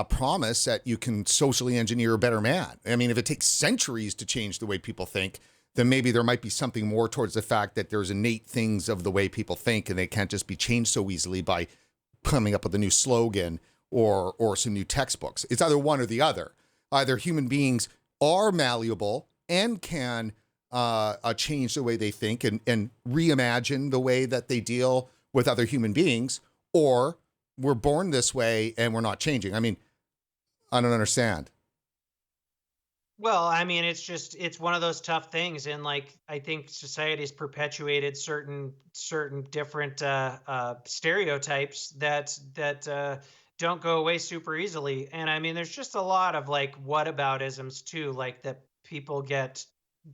promise that you can socially engineer a better man. I mean, if it takes centuries to change the way people think, then maybe there might be something more towards the fact that there's innate things of the way people think, and they can't just be changed so easily by coming up with a new slogan or some new textbooks. It's either one or the other. Either human beings are malleable and can change the way they think and reimagine the way that they deal with other human beings, or we're born this way and we're not changing. I mean, I don't understand. Well, I mean, it's one of those tough things. And like, I think society's perpetuated certain different stereotypes that don't go away super easily. And I mean, there's just a lot of like whataboutisms too, like that people get,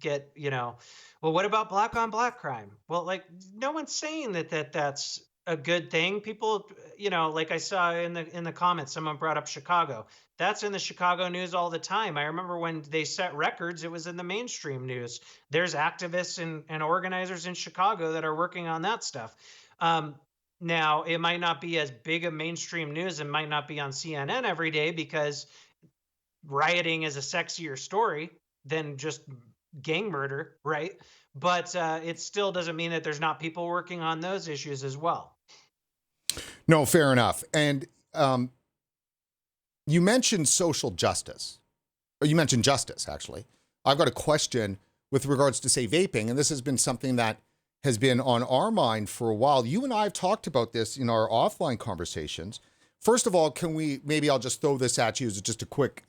well, what about black on black crime? Well, like, no one's saying that's a good thing. People, like I saw in the comments, someone brought up Chicago. That's in the Chicago news all the time. I remember when they set records, it was in the mainstream news. There's activists and organizers in Chicago that are working on that stuff. Now, it might not be as big a mainstream news and might not be on CNN every day because rioting is a sexier story than just gang murder, right? But it still doesn't mean that there's not people working on those issues as well. No, fair enough. And you mentioned social justice, or you mentioned justice, actually. I've got a question with regards to, say, vaping, and this has been something that has been on our mind for a while. You and I have talked about this in our offline conversations. First of all, maybe I'll just throw this at you as just a quick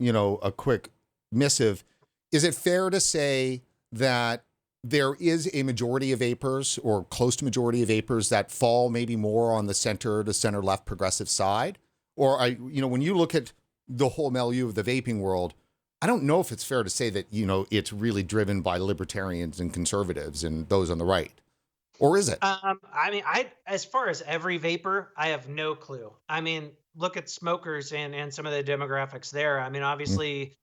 missive. Is it fair to say that there is a majority of vapers, or close to majority of vapers, that fall maybe more on the center to center left progressive side? Or when you look at the whole milieu of the vaping world, I don't know if it's fair to say that, it's really driven by libertarians and conservatives and those on the right. Or is it? I mean, as far as every vapor, I have no clue. I mean, look at smokers and some of the demographics there. I mean, Mm, obviously,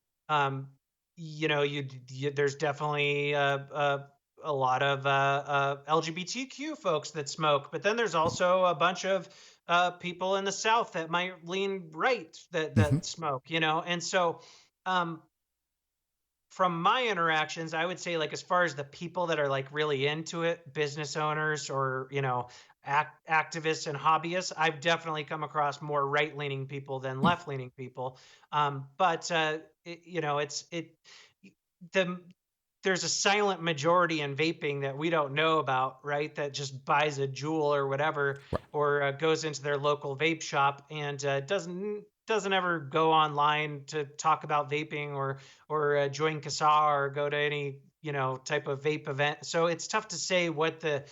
there's definitely a lot of LGBTQ folks that smoke, but then there's also a bunch of people in the South that might lean right mhm. that smoke, and so. Um, from my interactions, I would say, like, as far as the people that are like really into it, business owners or, activists and hobbyists, I've definitely come across more right-leaning people than left-leaning people. But the there's a silent majority in vaping that we don't know about, right? That just buys a jewel or whatever, Right. or goes into their local vape shop and doesn't ever go online to talk about vaping or join CASA or go to any type of vape event. So it's tough to say what the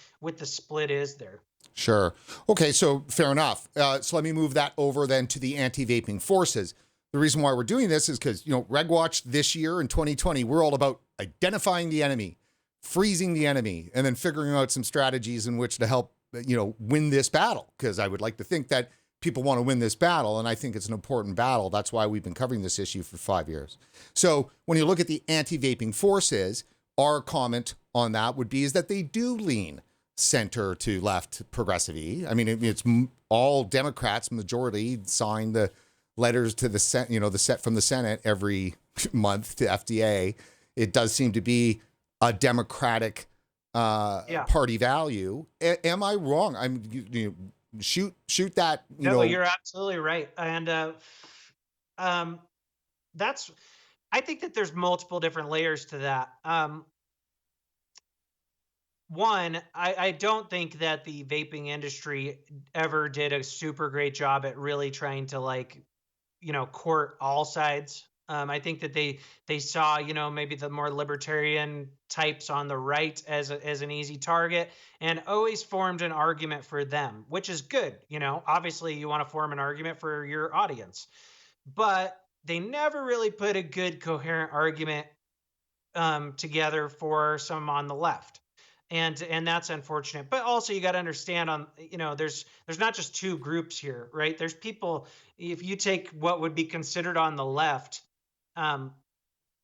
split is there. Sure. Okay, so fair enough. So let me move that over then to the anti-vaping forces. The reason why we're doing this is because, RegWatch this year in 2020, we're all about identifying the enemy, freezing the enemy, and then figuring out some strategies in which to help, win this battle. Because I would like to think that people want to win this battle, and I think it's an important battle. That's why we've been covering this issue for 5 years. So when you look at the anti-vaping forces, our comment on that would be is that they do lean center to left progressive. I mean, it's all Democrats, majority, sign the letters to the the set from the Senate every month to FDA. It does seem to be a Democratic Yeah. party value. Am I wrong? Shoot that. No, you're absolutely right. And um, that's I think that there's multiple different layers to that. One, I don't think that the vaping industry ever did a super great job at really trying to, like, court all sides. I think that they saw, maybe the more libertarian types on the right as an easy target, and always formed an argument for them, which is good. Obviously you want to form an argument for your audience, but they never really put a good coherent argument together for some on the left, and that's unfortunate. But also you got to understand, there's not just two groups here, right? There's people. If you take what would be considered on the left, um,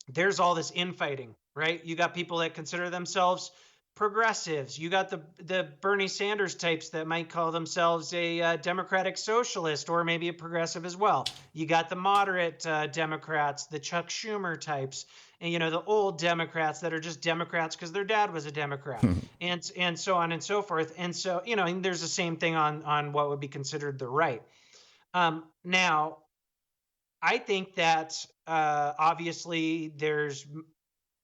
there's all this infighting, right? You got people that consider themselves progressives. You got the Bernie Sanders types that might call themselves a democratic socialist or maybe a progressive as well. You got the moderate Democrats, the Chuck Schumer types, and the old Democrats that are just Democrats because their dad was a Democrat, and so on and so forth. And so and there's the same thing on what would be considered the right. Now, I think that obviously there's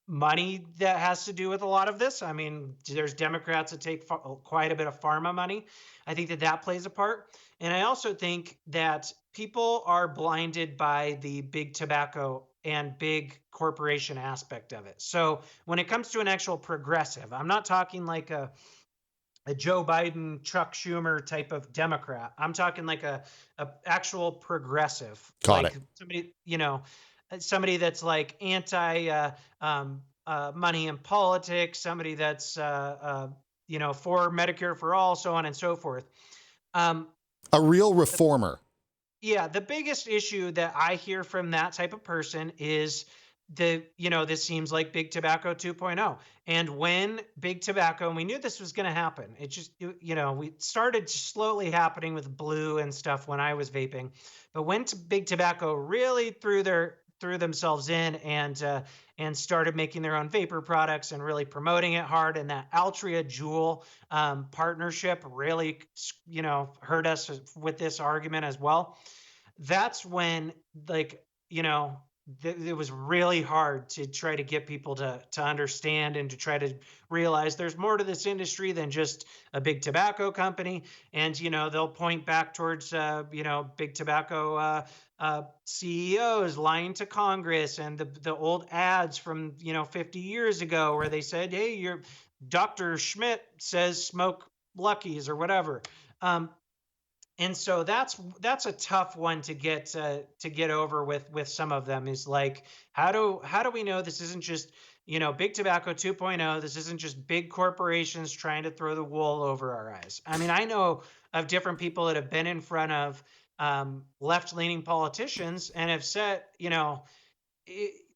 money that has to do with a lot of this. I mean, there's Democrats that take quite a bit of pharma money. I think that plays a part. And I also think that people are blinded by the big tobacco and big corporation aspect of it. So when it comes to an actual progressive, I'm not talking like a Joe Biden, Chuck Schumer type of Democrat. I'm talking like a actual progressive, Got like it. somebody that's like anti money in politics, somebody that's for Medicare for all, so on and so forth. Um, A real reformer. yeah, the biggest issue that I hear from that type of person is this seems like big tobacco 2.0. And when big tobacco, and we knew this was going to happen, it just, we started slowly happening with blue and stuff when I was vaping. But when big tobacco really threw themselves in and started making their own vapor products and really promoting it hard, and that Altria Juul partnership really, hurt us with this argument as well. That's when, like, it was really hard to try to get people to understand and to try to realize there's more to this industry than just a big tobacco company. And they'll point back towards big tobacco CEOs lying to Congress, and the old ads from 50 years ago where they said, hey, your Dr. Schmidt says smoke Luckies or whatever. um, and so that's a tough one to get over with some of them. Is like, how do we know this isn't just big tobacco 2.0? This isn't just big corporations trying to throw the wool over our eyes. I mean, I know of different people that have been in front of left-leaning politicians and have said,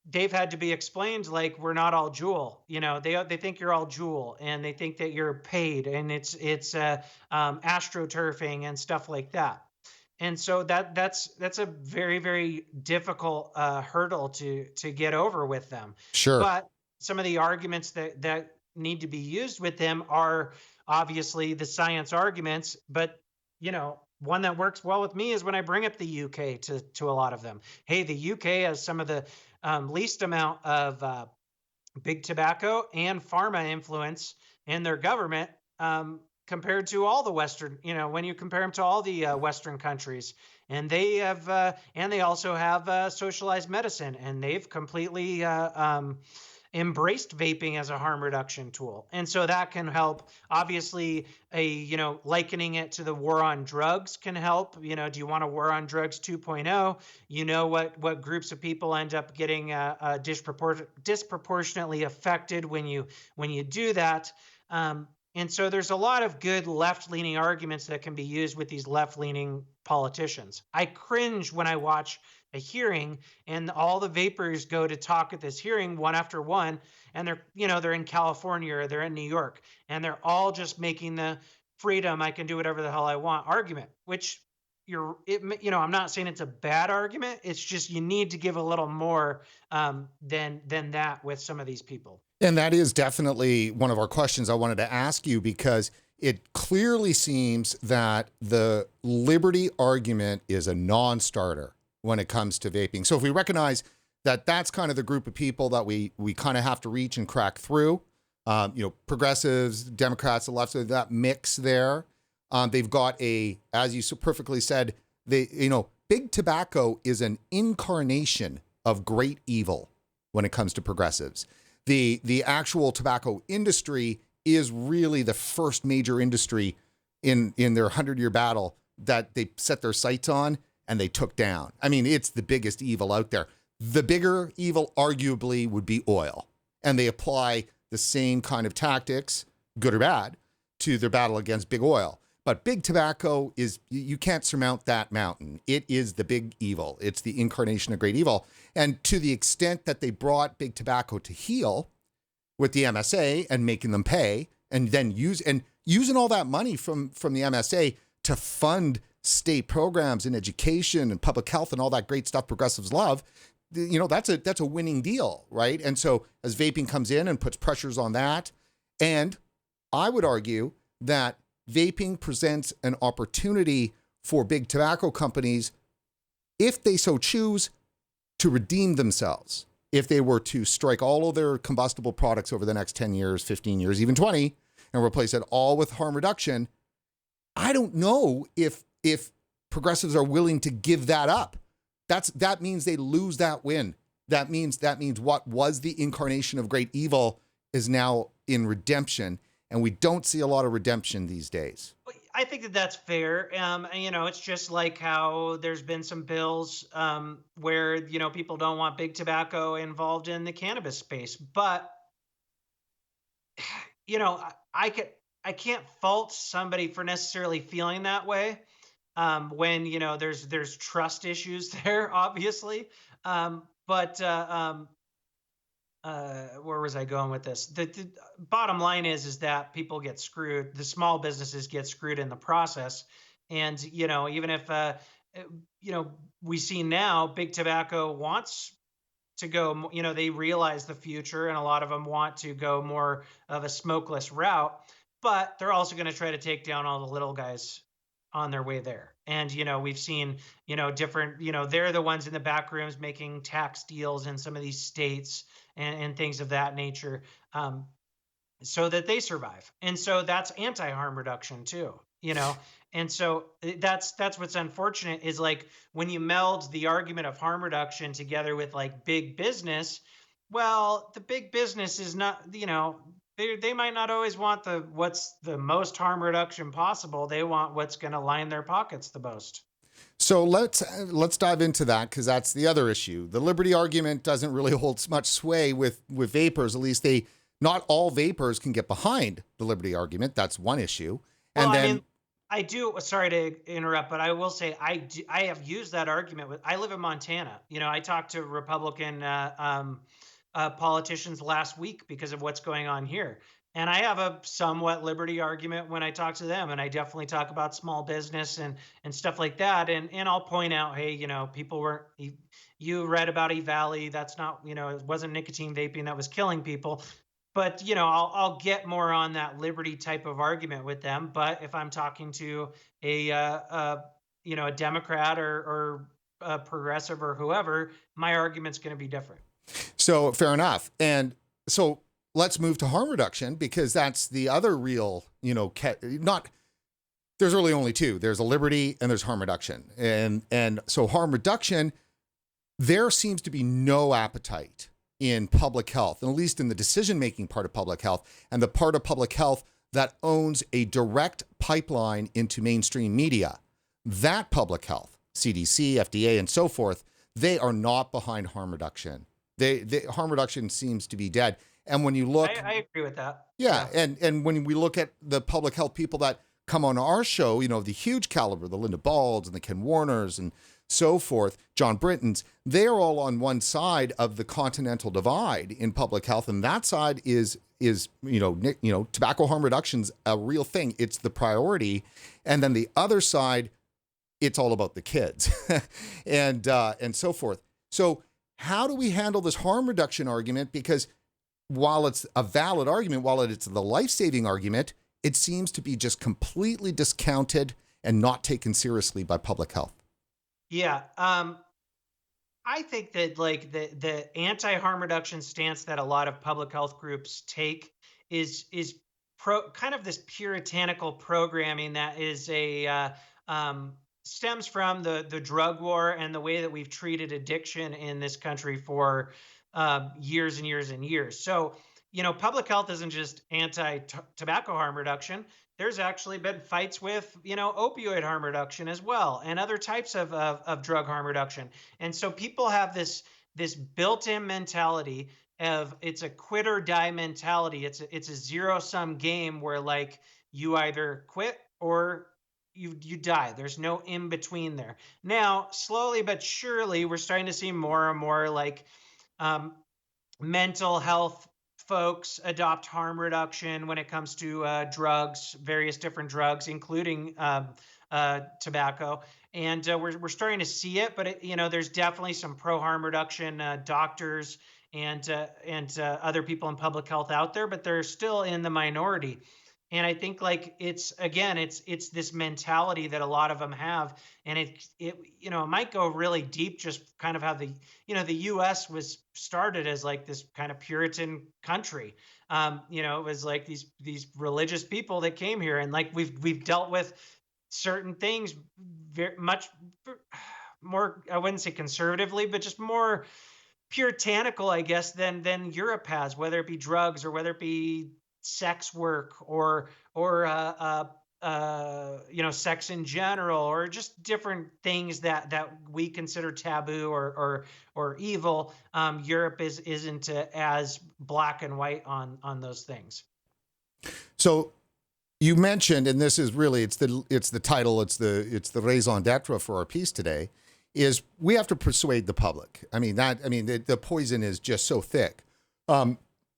they've had to be explained, like, we're not all Juul. They think you're all Juul, and they think that you're paid, and it's astroturfing and stuff like that. And so that's a very, very difficult hurdle to get over with them. Sure. But some of the arguments that need to be used with them are obviously the science arguments. But one that works well with me is when I bring up the UK to a lot of them. Hey, the UK has some of the least amount of big tobacco and pharma influence in their government, compared to all the Western, when you compare them to all the Western countries. And they also have socialized medicine, and they've completely embraced vaping as a harm reduction tool. And so that can help. Obviously, likening it to the war on drugs can help. Do you want a war on drugs 2.0? What groups of people end up getting disproportionately affected when you do that. And so there's a lot of good left-leaning arguments that can be used with these left-leaning politicians. I cringe when I watch a hearing and all the vapors go to talk at this hearing one after one, and they're in California or they're in New York, and they're all just making the freedom, I can do whatever the hell I want argument, which I'm not saying it's a bad argument. It's just you need to give a little more than that with some of these people. And that is definitely one of our questions I wanted to ask you, because it clearly seems that the liberty argument is a non-starter when it comes to vaping. So if we recognize that that's kind of the group of people that we kind of have to reach and crack through, progressives, Democrats, the left, that mix there, they've got as you so perfectly said, big tobacco is an incarnation of great evil when it comes to progressives. The actual tobacco industry is really the first major industry in their 100-year battle that they set their sights on and they took down. I mean, it's the biggest evil out there. The bigger evil arguably would be oil. And they apply the same kind of tactics, good or bad, to their battle against big oil. But big tobacco you can't surmount that mountain. It is the big evil. It's the incarnation of great evil. And to the extent that they brought big tobacco to heel with the MSA and making them pay, and then using all that money from the MSA to fund state programs in education and public health and all that great stuff progressives love, that's a winning deal, right? And so as vaping comes in and puts pressures on that, and I would argue that vaping presents an opportunity for big tobacco companies, if they so choose, to redeem themselves. If they were to strike all of their combustible products over the next 10 years, 15 years, even 20, and replace it all with harm reduction, I don't know if progressives are willing to give that up. That means they lose that win. That means what was the incarnation of great evil is now in redemption. And we don't see a lot of redemption these days. I think that's fair. It's just like how there's been some bills where people don't want big tobacco involved in the cannabis space. But I can't fault somebody for necessarily feeling that way when there's trust issues there, obviously. Where was I going with this? The bottom line is that people get screwed. The small businesses get screwed in the process. And, even if, we see now big tobacco wants to go, they realize the future, and a lot of them want to go more of a smokeless route, but they're also going to try to take down all the little guys on their way there. And, we've seen, different, they're the ones in the back rooms making tax deals in some of these states and things of that nature. So that they survive. And so that's anti-harm reduction too, And so that's what's unfortunate is like when you meld the argument of harm reduction together with like big business, well, the big business is not, they might not always want what's the most harm reduction possible. They want what's going to line their pockets the most. So let's dive into that, because that's the other issue. The liberty argument doesn't really hold much sway with vapers. At least not all vapers can get behind the liberty argument. That's one issue. And well, then, I mean, I do. Sorry to interrupt, but I will say I have used that argument with. I live in Montana. I talked to Republican politicians last week because of what's going on here, and I have a somewhat liberty argument when I talk to them, and I definitely talk about small business and stuff like that. And I'll point out, hey, people weren't. You read about E-Valley. That's not. It wasn't nicotine vaping that was killing people. But I'll get more on that liberty type of argument with them. But if I'm talking to a Democrat or a progressive or whoever, my argument's going to be different. So fair enough. And so let's move to harm reduction, because that's the other real, there's really only two. There's a liberty and there's harm reduction. And so harm reduction, there seems to be no appetite in public health, and at least in the decision-making part of public health, and the part of public health that owns a direct pipeline into mainstream media. That public health, CDC, FDA, and so forth, they are not behind harm reduction. Harm reduction seems to be dead. And when you look... I agree with that. Yeah, and when we look at the public health people that come on our show, the huge caliber, the Linda Balds and the Ken Warners and so forth, John Britton's, they are all on one side of the continental divide in public health, and that side is tobacco harm reduction's a real thing. It's the priority, and then the other side, it's all about the kids, and so forth. So how do we handle this harm reduction argument? Because while it's a valid argument, while it's the life-saving argument, it seems to be just completely discounted and not taken seriously by public health. Yeah. I think that like the anti-harm reduction stance that a lot of public health groups take is kind of this puritanical programming that is stems from the drug war and the way that we've treated addiction in this country for years and years and years. So, public health isn't just anti-tobacco harm reduction. There's actually been fights with, opioid harm reduction as well, and other types of drug harm reduction. And so people have this built-in mentality of it's a quit or die mentality. It's a zero-sum game where like you either quit or you die. There's no in between there. Now, slowly but surely, we're starting to see more and more like mental health folks adopt harm reduction when it comes to drugs, various different drugs, including tobacco. And we're starting to see it, but there's definitely some pro harm reduction doctors and other people in public health out there, but they're still in the minority. And I think like it's this mentality that a lot of them have, and it might go really deep, just kind of how the U.S. was started as like this kind of Puritan country. It was like these religious people that came here, and like we've dealt with certain things very much more, I wouldn't say conservatively, but just more puritanical, I guess, than Europe has, whether it be drugs or whether it be sex work or sex in general, or just different things that we consider taboo or evil. Europe isn't as black and white on those things. So you mentioned, and this is really, it's the title, it's the raison d'etre for our piece today, is we have to persuade the public. The poison is just so thick.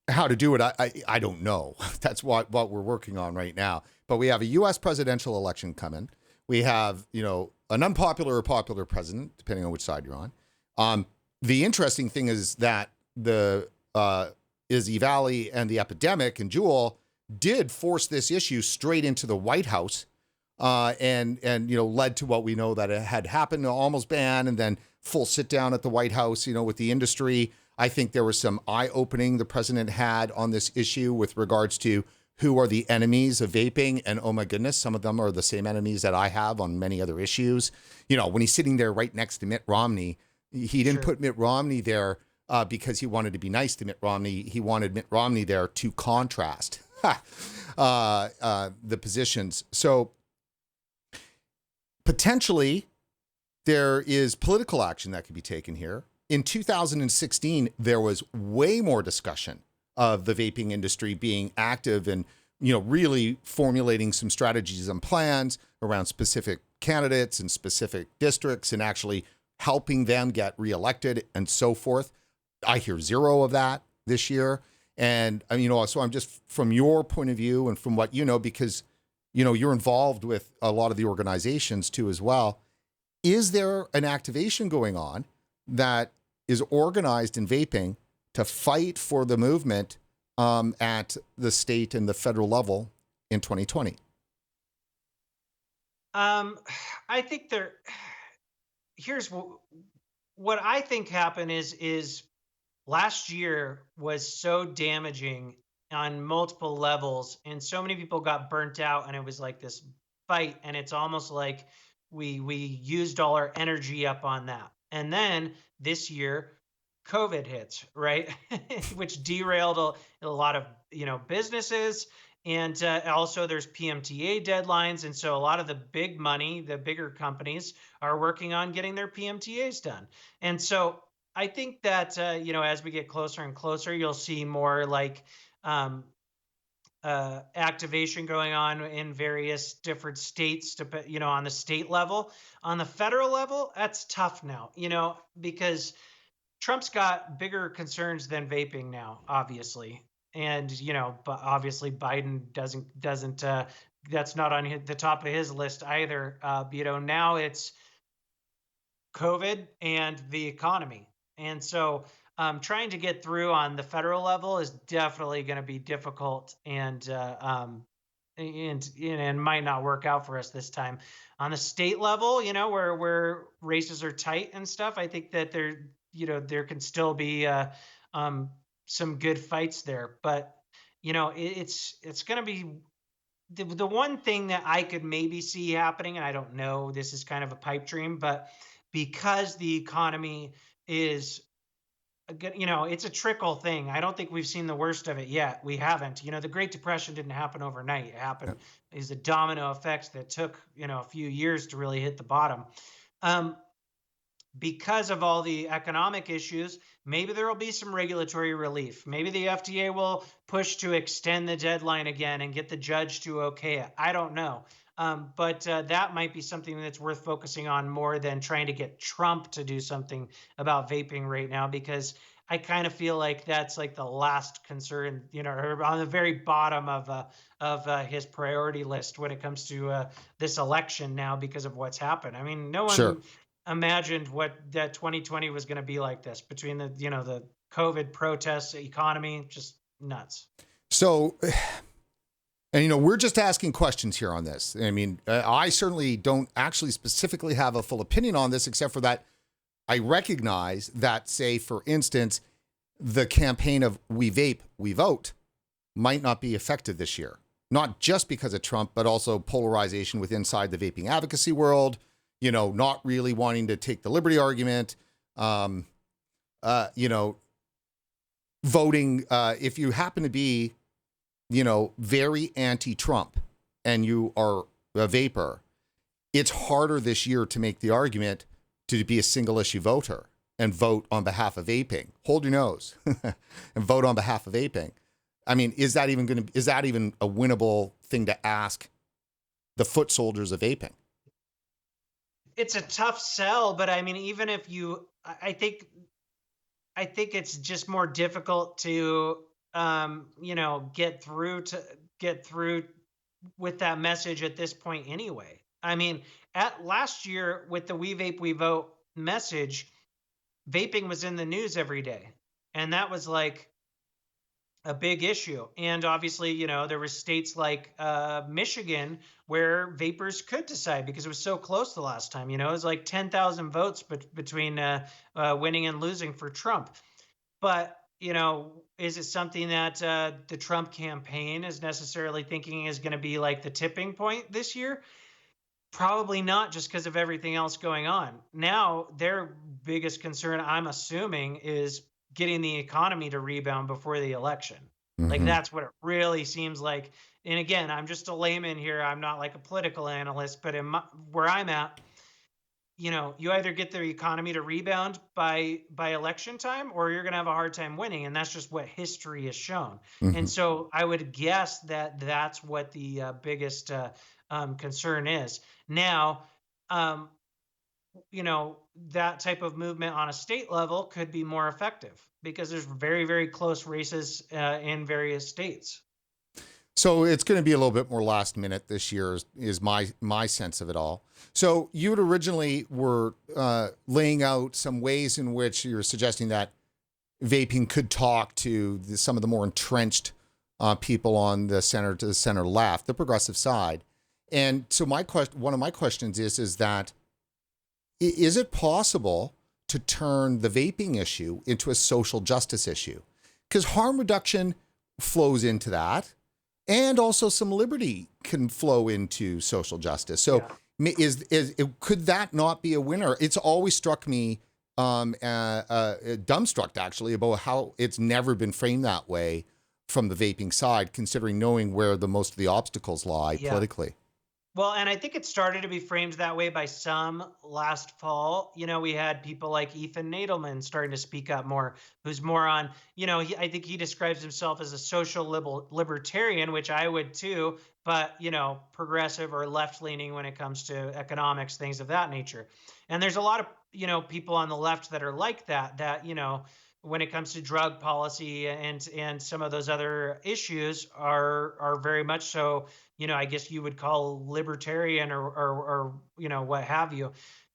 How to do it, I don't know. That's what we're working on right now. But we have a U.S. presidential election coming. We have, an unpopular or popular president, depending on which side you're on. The interesting thing is that E-Valley and the epidemic and Juul did force this issue straight into the White House. and led to what we know that it had happened, almost ban, and then full sit down at the White House, with the industry. I think there was some eye opening the president had on this issue with regards to who are the enemies of vaping. And oh my goodness, some of them are the same enemies that I have on many other issues. When he's sitting there right next to Mitt Romney, he didn't put Mitt Romney there because he wanted to be nice to Mitt Romney. He wanted Mitt Romney there to contrast the positions. So potentially there is political action that could be taken here. In 2016, there was way more discussion of the vaping industry being active and, really formulating some strategies and plans around specific candidates and specific districts and actually helping them get reelected and so forth. I hear zero of that this year. And, so I'm just, from your point of view and from what because, you're involved with a lot of the organizations too as well. Is there an activation going on that is organized in vaping to fight for the movement at the state and the federal level in 2020? I think here's what I think happened is last year was so damaging on multiple levels, and so many people got burnt out, and it was like this fight, and it's almost like we used all our energy up on that. And then this year, COVID hits, right? Which derailed a lot of, businesses. And also there's PMTA deadlines. And so a lot of the big money, the bigger companies are working on getting their PMTAs done. And so I think that, as we get closer and closer, you'll see more like activation going on in various different states, on the state level. On the federal level, that's tough now, because Trump's got bigger concerns than vaping now, obviously. And, but obviously Biden doesn't that's not on the top of his list either. Now it's COVID and the economy. And so trying to get through on the federal level is definitely going to be difficult and might not work out for us this time. On the state level, where races are tight and stuff, I think that there can still be some good fights there. But it's going to be the one thing that I could maybe see happening, and I don't know, this is kind of a pipe dream, but because the economy is it's a trickle thing. I don't think we've seen the worst of it yet. We haven't. The Great Depression didn't happen overnight. It happened is a domino effects that took, a few years to really hit the bottom. Because of all the economic issues, maybe there will be some regulatory relief. Maybe the FDA will push to extend the deadline again and get the judge to okay it. I don't know. But that might be something that's worth focusing on more than trying to get Trump to do something about vaping right now, because I kind of feel like that's like the last concern, or on the very bottom of his priority list when it comes to this election now because of what's happened. I mean, no one imagined what that 2020 was going to be like this, between the COVID protests, economy, just nuts. So, and we're just asking questions here on this. I mean, I certainly don't actually specifically have a full opinion on this, except for that I recognize that, say, for instance, the campaign of "We Vape, We Vote" might not be effective this year. Not just because of Trump, but also polarization with inside the vaping advocacy world. Not really wanting to take the liberty argument, voting. If you happen to be, very anti-Trump and you are a vapor, it's harder this year to make the argument to be a single issue voter and vote on behalf of vaping. Hold your nose and vote on behalf of vaping. I mean, is that even a winnable thing to ask the foot soldiers of vaping? It's a tough sell, but I mean, even if I think it's just more difficult to, get through with that message at this point anyway. I mean, at last year with the "We Vape, We Vote" message, vaping was in the news every day. And that was like, a big issue. And obviously, there were states like Michigan where vapers could decide because it was so close the last time. It was like 10,000 votes between winning and losing for Trump. But, is it something that the Trump campaign is necessarily thinking is going to be like the tipping point this year? Probably not, just because of everything else going on. Now, their biggest concern, I'm assuming, is getting the economy to rebound before the election. Like, Hmm. that's what it really seems like. And again, I'm just a layman here. I'm not like a political analyst, but where I'm at, you either get the economy to rebound by election time, or you're going to have a hard time winning, and that's just what history has shown. And Hmm. so I would guess that that's what the biggest concern is. Now, um, that type of movement on a state level could be more effective because there's very, very close races in various states. So it's going to be a little bit more last minute this year, is my sense of it all. So you had originally were laying out some ways in which you're suggesting that vaping could talk to some of the more entrenched people on the center to the center left, the progressive side. And so one of my questions is that is it possible to turn the vaping issue into a social justice issue? Because harm reduction flows into that, and also some liberty can flow into social justice. So, Yeah. could that not be a winner? It's always struck me, dumbstruck actually, about how it's never been framed that way from the vaping side, considering knowing where the most of the obstacles lie Yeah. politically. Well, and I think it started to be framed that way by some last fall. We had people like Ethan Nadelman starting to speak up more, who's more on, I think he describes himself as a social libertarian, which I would too, but, progressive or left leaning when it comes to economics, things of that nature. And there's a lot of, people on the left that are like that, when it comes to drug policy and some of those other issues are very much so, I guess you would call libertarian or what have you.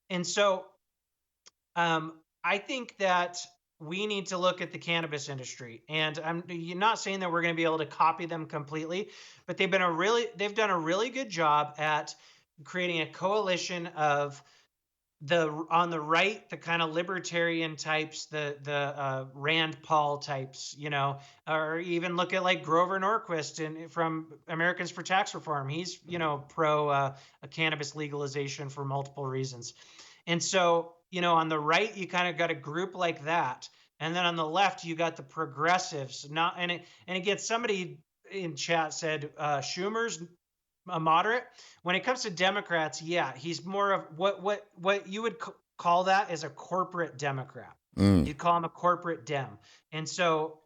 And so I think that we need to look at the cannabis industry, and you're not saying that we're going to be able to copy them completely, but they've done a really good job at creating a coalition of on the right, the kind of libertarian types, the Rand Paul types, or even look at like Grover Norquist from Americans for Tax Reform. He's pro a cannabis legalization for multiple reasons. And so on the right, you kind of got a group like that, and then on the left, you got the progressives. Not and again, somebody in chat said Schumer's a moderate. When it comes to Democrats, yeah, he's more of what you would call that as a corporate Democrat. Mm. You'd call him a corporate Dem. And so,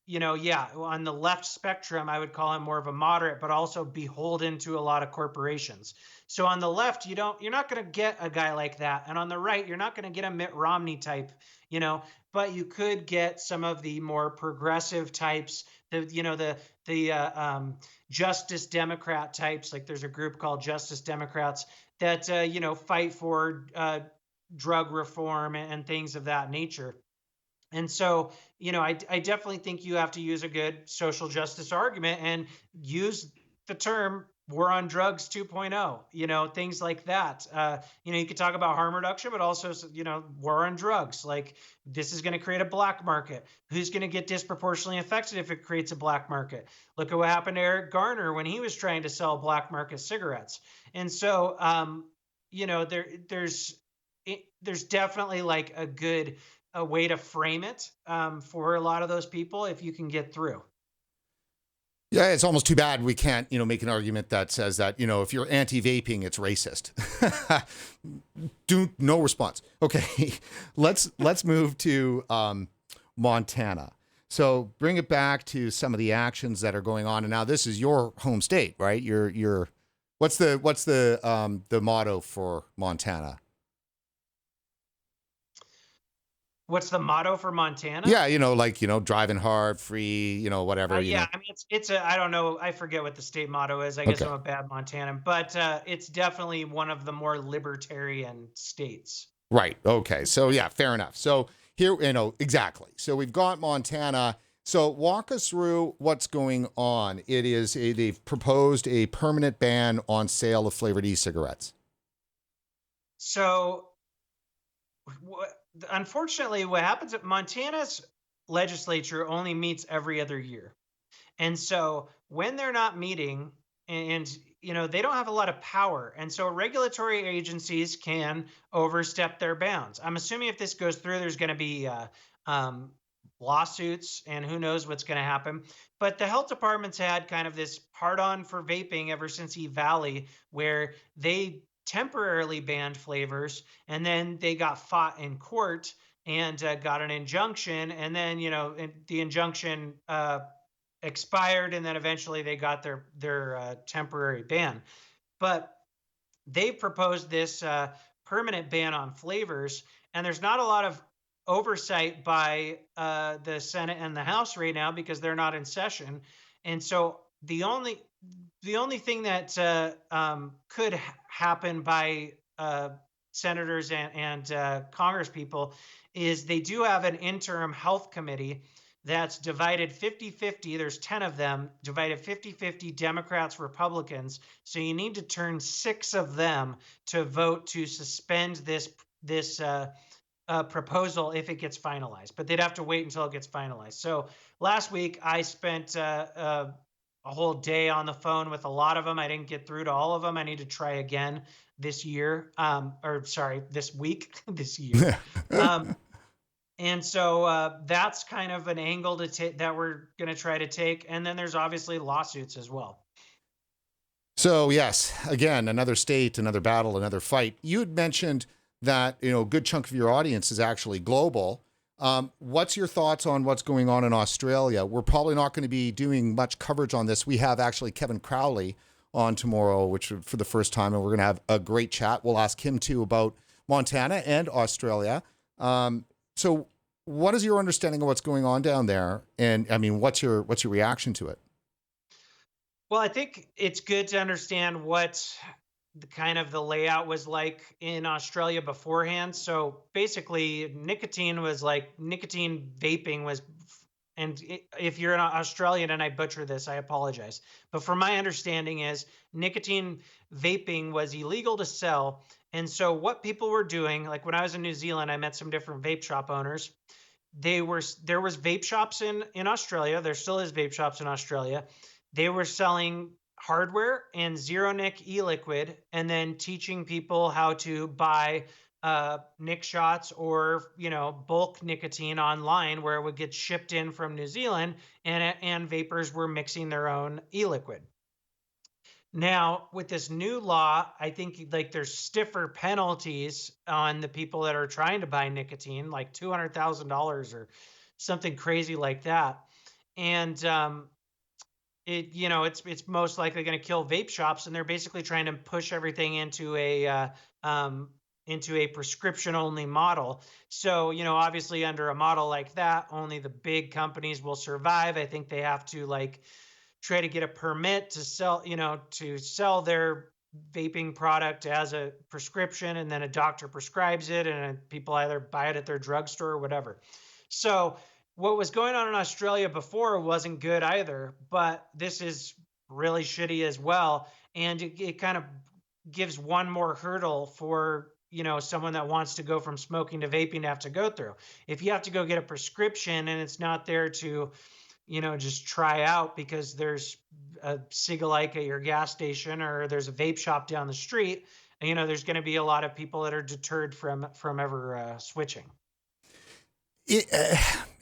yeah, on the left spectrum, I would call him more of a moderate, but also beholden to a lot of corporations. So on the left, you're not going to get a guy like that, and on the right, you're not going to get a Mitt Romney type, but you could get some of the more progressive types, the Justice Democrat types. Like there's a group called Justice Democrats that fight for drug reform and things of that nature. And so, I definitely think you have to use a good social justice argument and use the term war on drugs 2.0, things like that. You could talk about harm reduction, but also, war on drugs. Like this is going to create a black market. Who's going to get disproportionately affected if it creates a black market? Look at what happened to Eric Garner when he was trying to sell black market cigarettes. And so, there's definitely like a way to frame it for a lot of those people if you can get through. Yeah, it's almost too bad we can't, make an argument that says that, if you're anti-vaping, it's racist. No response. Okay, let's move to Montana. So bring it back to some of the actions that are going on, and now this is your home state, right? What's the motto for Montana? What's the motto for Montana? Yeah, driving hard, free, whatever. Yeah, I mean, I don't know. I forget what the state motto is. I guess Okay. I'm a bad Montanan, but it's definitely one of the more libertarian states. Right. Okay. So yeah, fair enough. So here, exactly. So we've got Montana. So walk us through what's going on. They've proposed a permanent ban on sale of flavored e-cigarettes. So, unfortunately, what happens at Montana's legislature only meets every other year. And so when they're not meeting and they don't have a lot of power. And so regulatory agencies can overstep their bounds. I'm assuming if this goes through, there's going to be um, lawsuits and who knows what's going to happen. But the health department's had kind of this hard on for vaping ever since E-Valley, where they temporarily banned flavors and then they got fought in court and got an injunction. And then, the injunction expired, and then eventually they got their temporary ban. But they proposed this permanent ban on flavors, and there's not a lot of oversight by the Senate and the House right now because they're not in session. And so the only thing that could happen by senators and Congress people is they do have an interim health committee that's divided 50-50. There's 10 of them, divided 50-50 Democrats, Republicans. So you need to turn 6 of them to vote to suspend this proposal if it gets finalized. But they'd have to wait until it gets finalized. So last week I spent a whole day on the phone with a lot of them. I didn't get through to all of them. I need to try again this year, this week, this year. And so that's kind of an angle that we're going to try to take. And then there's obviously lawsuits as well. So yes, again, another state, another battle, another fight. You had mentioned that, a good chunk of your audience is actually global. What's your thoughts on what's going on in Australia? We're probably not going to be doing much coverage on this. We have actually Kevin Crowley on tomorrow, which for the first time, and we're going to have a great chat. We'll ask him too about Montana and Australia. So what is your understanding of what's going on down there? And I mean, what's your reaction to it? Well, I think it's good to understand what the layout was like in Australia beforehand. So basically nicotine vaping was, and if you're an Australian and I butcher this, I apologize. But from my understanding is nicotine vaping was illegal to sell. And so what people were doing, like when I was in New Zealand, I met some different vape shop owners. There was vape shops in Australia. There still is vape shops in Australia. They were selling hardware and zero nic e-liquid, and then teaching people how to buy nic shots or bulk nicotine online, where it would get shipped in from New Zealand, and vapors were mixing their own e-liquid. Now, with this new law, I think like there's stiffer penalties on the people that are trying to buy nicotine, like $200,000 or something crazy like that. And it's most likely going to kill vape shops, and they're basically trying to push everything into a prescription only model. So, obviously under a model like that, only the big companies will survive. I think they have to try to get a permit to sell their vaping product as a prescription, and then a doctor prescribes it and people either buy it at their drugstore or whatever. So what was going on in Australia before wasn't good either, but this is really shitty as well. And it kind of gives one more hurdle for someone that wants to go from smoking to vaping to have to go through. If you have to go get a prescription and it's not there to just try out because there's a Cigalike at your gas station or there's a vape shop down the street, there's going to be a lot of people that are deterred from ever switching.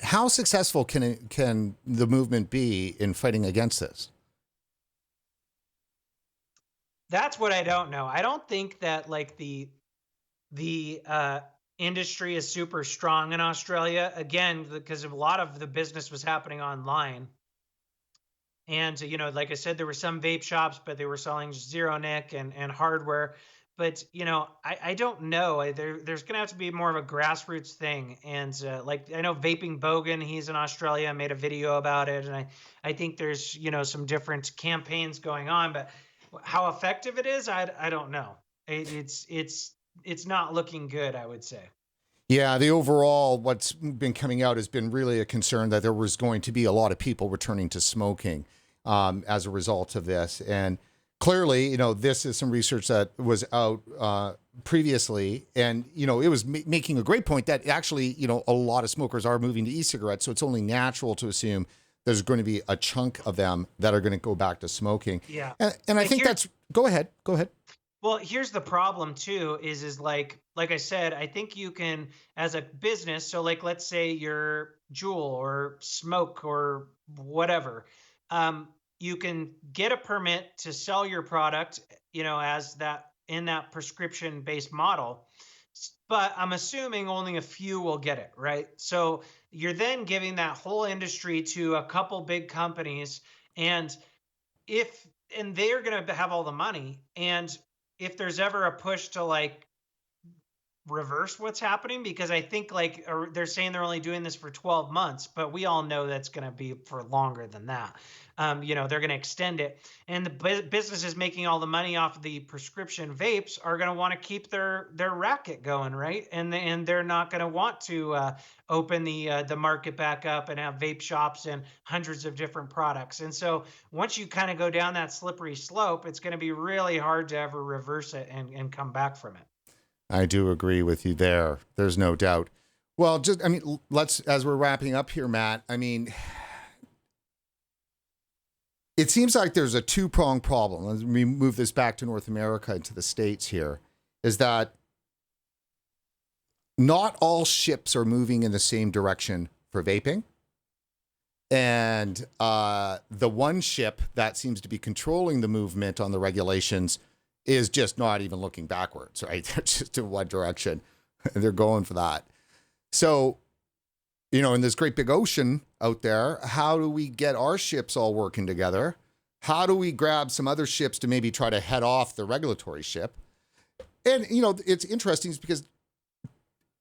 How successful can the movement be in fighting against this? That's what I don't know. I don't think that the industry is super strong in Australia, again, because a lot of the business was happening online. And, like I said, there were some vape shops, but they were selling zero nic and hardware. But, I don't know. There's going to have to be more of a grassroots thing. And I know Vaping Bogan, he's in Australia, made a video about it. And I think there's, some different campaigns going on. But how effective it is, I don't know. It's not looking good, I would say. Yeah, the overall, what's been coming out has been really a concern that there was going to be a lot of people returning to smoking as a result of this. And clearly, this is some research that was out previously. And, it was making a great point that actually, a lot of smokers are moving to e-cigarettes. So it's only natural to assume there's going to be a chunk of them that are going to go back to smoking. Yeah. And I think go ahead. Well, here's the problem too, is like I said, I think you can, as a business, so like let's say you're Juul or Smoke or whatever, you can get a permit to sell your product, as that in that prescription based model. But I'm assuming only a few will get it, right? So you're then giving that whole industry to a couple big companies, and if and they're going to have all the money, and if there's ever a push to like reverse what's happening, because I think like they're saying they're only doing this for 12 months, but we all know that's going to be for longer than that. They're going to extend it, and the businesses making all the money off of the prescription vapes are going to want to keep their racket going, right? And they're not going to want to open the market back up and have vape shops and hundreds of different products. And so once you kind of go down that slippery slope, it's going to be really hard to ever reverse it and come back from it. I do agree with you there. There's no doubt. Well, as we're wrapping up here, Matt, it seems like there's a two-pronged problem. Let me move this back to North America and to the States here, is that not all ships are moving in the same direction for vaping. And the one ship that seems to be controlling the movement on the regulations is just not even looking backwards, right? They're just in one direction. They're going for that. So, in this great big ocean out there, how do we get our ships all working together? How do we grab some other ships to maybe try to head off the regulatory ship? And, it's interesting because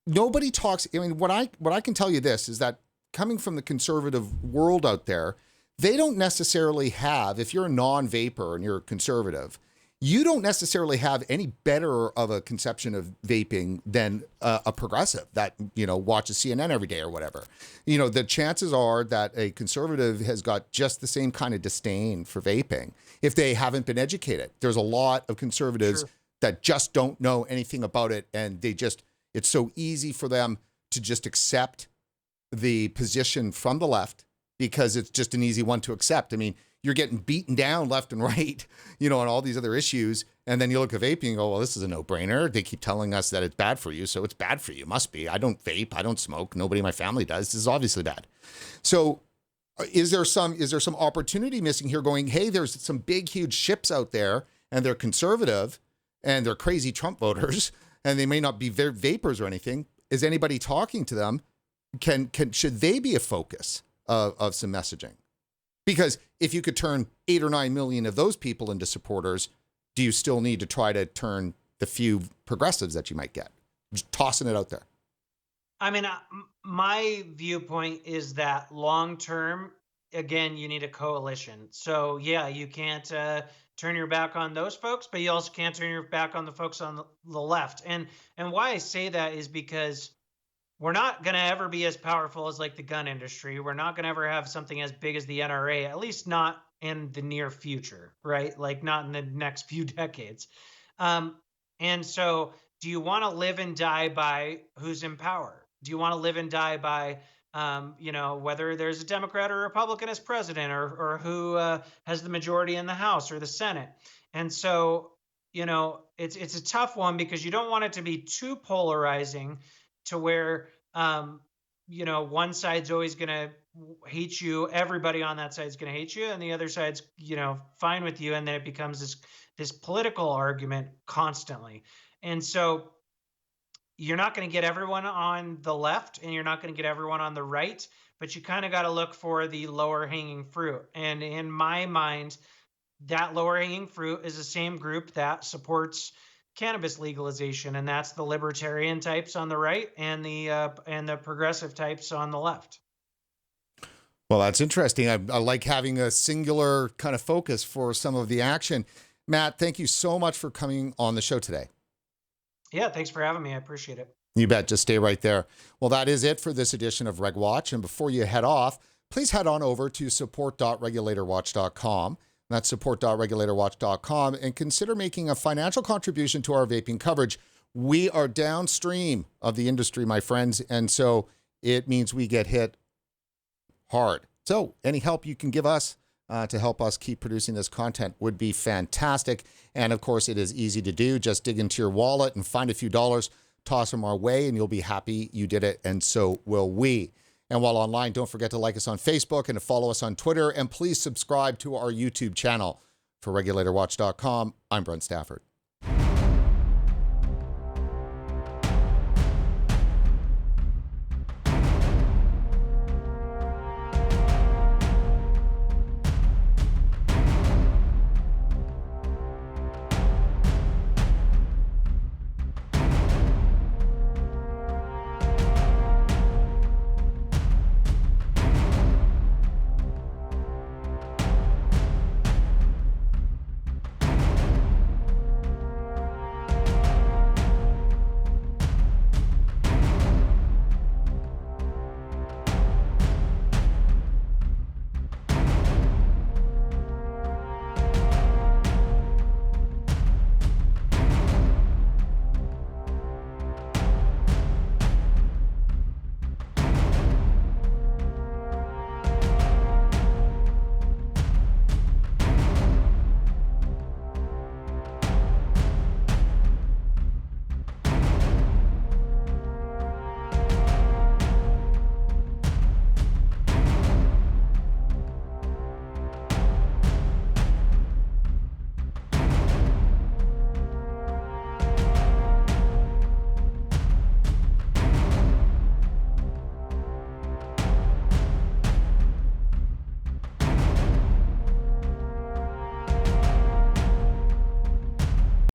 nobody talks. What I can tell you this is that coming from the conservative world out there, they don't necessarily have, if you're a non-vapor and you're a conservative, you don't necessarily have any better of a conception of vaping than a progressive that, watches CNN every day or whatever. The chances are that a conservative has got just the same kind of disdain for vaping if they haven't been educated. There's a lot of conservatives that just don't know anything about it, and it's so easy for them to just accept the position from the left because it's just an easy one to accept. You're getting beaten down left and right, on all these other issues. And then you look at vaping and go, well, this is a no-brainer. They keep telling us that it's bad for you, so it's bad for you. Must be. I don't vape. I don't smoke. Nobody in my family does. This is obviously bad. So is there some opportunity missing here going, hey, there's some big, huge ships out there, and they're conservative, and they're crazy Trump voters, and they may not be vapors or anything. Is anybody talking to them? Should they be a focus of some messaging? Because if you could turn 8 or 9 million of those people into supporters, do you still need to try to turn the few progressives that you might get? Just tossing it out there. My viewpoint is that long term, again, you need a coalition. So yeah, you can't turn your back on those folks, but you also can't turn your back on the folks on the left. And why I say that is because we're not going to ever be as powerful as like the gun industry. We're not going to ever have something as big as the NRA, at least not in the near future, right? Like not in the next few decades. And so do you want to live and die by who's in power? Do you want to live and die by, whether there's a Democrat or Republican as president or who has the majority in the House or the Senate? And so, it's a tough one because you don't want it to be too polarizing to where, one side's always going to hate you. Everybody on that side is going to hate you. And the other side's, fine with you. And then it becomes this political argument constantly. And so you're not going to get everyone on the left and you're not going to get everyone on the right, but you kind of got to look for the lower hanging fruit. And in my mind, that lower hanging fruit is the same group that supports cannabis legalization, and that's the libertarian types on the right and the progressive types on the left. Well, that's interesting. I like having a singular kind of focus for some of the action. Matt, thank you so much for coming on the show today. Yeah, thanks for having me. I appreciate it. You bet. Just stay right there. Well, that is it for this edition of RegWatch. And before you head off, please head on over to support.regulatorwatch.com. That's support.regulatorwatch.com, and consider making a financial contribution to our vaping coverage. We are downstream of the industry, my friends, and so it means we get hit hard. So any help you can give us to help us keep producing this content would be fantastic. And of course, it is easy to do. Just dig into your wallet and find a few dollars, toss them our way, and you'll be happy you did it, and so will we. And while online, don't forget to like us on Facebook and to follow us on Twitter, and please subscribe to our YouTube channel. For RegulatorWatch.com, I'm Brent Stafford.